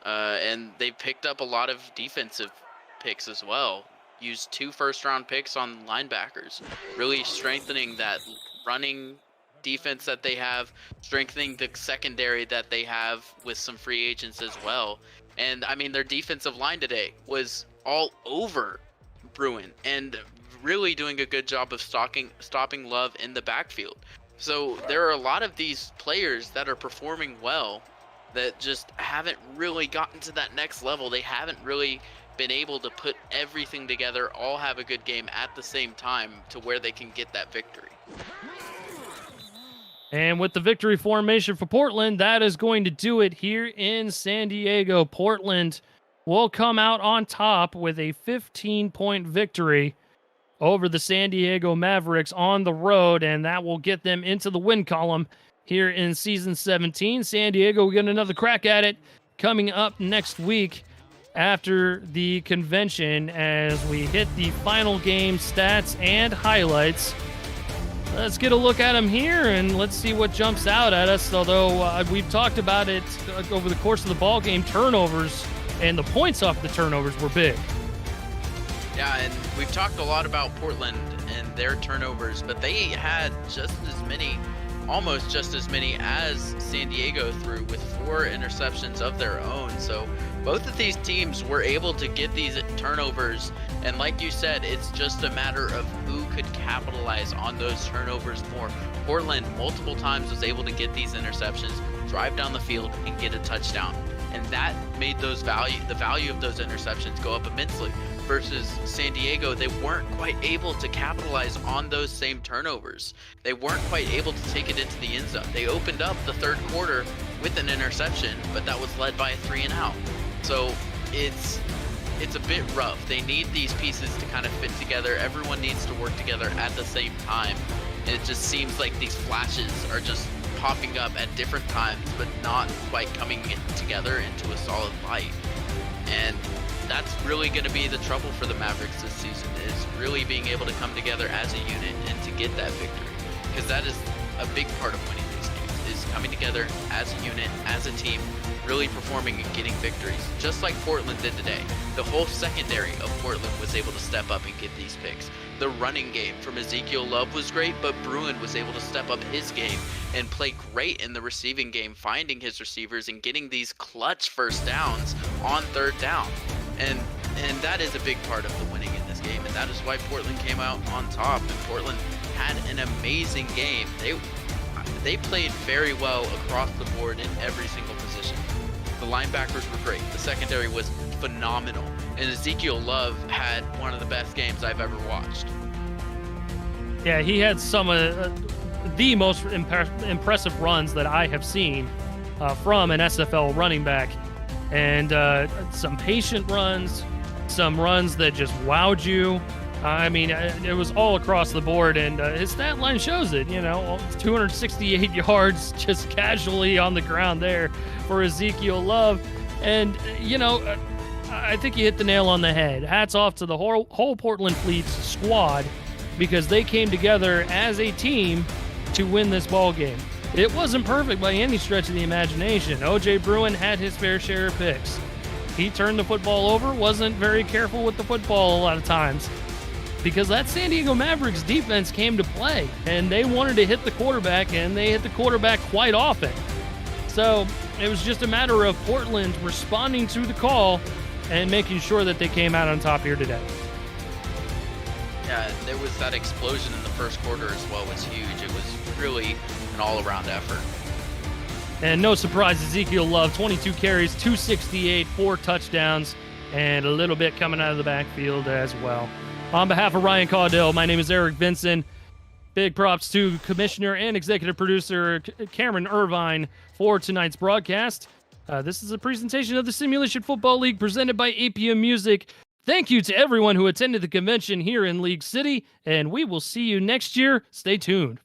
And they picked up a lot of defensive picks as well. Used 2 first-round picks on linebackers, really strengthening that running defense that they have, strengthening the secondary that they have with some free agents as well. And, I mean, their defensive line today was all over Bruin and really doing a good job of stopping Love in the backfield. So there are a lot of these players that are performing well that just haven't really gotten to that next level. They haven't really been able to put everything together, all have a good game at the same time to where they can get that victory. And with the victory formation for Portland, that is going to do it here in San Diego. Portland will come out on top with a 15-point victory over the San Diego Mavericks on the road, and that will get them into the win column here in Season 17. San Diego will get another crack at it coming up next week after the convention as we hit the final game stats and highlights. Let's get a look at them here, and let's see what jumps out at us. Although we've talked about it over the course of the ball game, turnovers and the points off the turnovers were big. Yeah, and we've talked a lot about Portland and their turnovers, but they had just as many, almost just as many as San Diego threw, with 4 interceptions of their own. So both of these teams were able to get these turnovers, and like you said, it's just a matter of who could capitalize on those turnovers more. Portland multiple times was able to get these interceptions, drive down the field, and get a touchdown, and that made the value of those interceptions go up immensely. Versus San Diego, they weren't quite able to capitalize on those same turnovers. They weren't quite able to take it into the end zone. They opened up the third quarter with an interception, but that was led by a 3-and-out. So it's a bit rough. They need these pieces to kind of fit together. Everyone needs to work together at the same time. And it just seems like these flashes are just popping up at different times, but not quite coming together into a solid light. And that's really going to be the trouble for the Mavericks this season, is really being able to come together as a unit and to get that victory. Because that is a big part of winning these games, is coming together as a unit, as a team, really performing and getting victories, just like Portland did today. The whole secondary of Portland was able to step up and get these picks. The running game from Ezekiel Love was great, but Bruin was able to step up his game and play great in the receiving game, finding his receivers and getting these clutch first downs on third down. And that is a big part of the winning in this game, and that is why Portland came out on top. And Portland had an amazing game. They played very well across the board in every single position. The linebackers were great. The secondary was phenomenal. And Ezekiel Love had one of the best games I've ever watched. Yeah, he had some of the most impressive runs that I have seen from an SFL running back. And some patient runs, some runs that just wowed you. I mean, it was all across the board, and his stat line shows it. 268 yards just casually on the ground there for Ezekiel Love. And, I think you hit the nail on the head. Hats off to the whole Portland Fleets squad, because they came together as a team to win this ball game. It wasn't perfect by any stretch of the imagination. O.J. Bruin had his fair share of picks. He turned the football over, wasn't very careful with the football a lot of times, because that San Diego Mavericks defense came to play, and they wanted to hit the quarterback, and they hit the quarterback quite often. So it was just a matter of Portland responding to the call and making sure that they came out on top here today. Yeah, there was that explosion in the first quarter as well. It was huge. It was really an all-around effort. And no surprise, Ezekiel Love, 22 carries, 268, 4 touchdowns, and a little bit coming out of the backfield as well. On behalf of Ryan Caudell, my name is Eric Vinson. Big props to Commissioner and Executive Producer Cameron Irvine for tonight's broadcast. This is a presentation of the Simulation Football League presented by APM Music. Thank you to everyone who attended the convention here in League City, and we will see you next year. Stay tuned.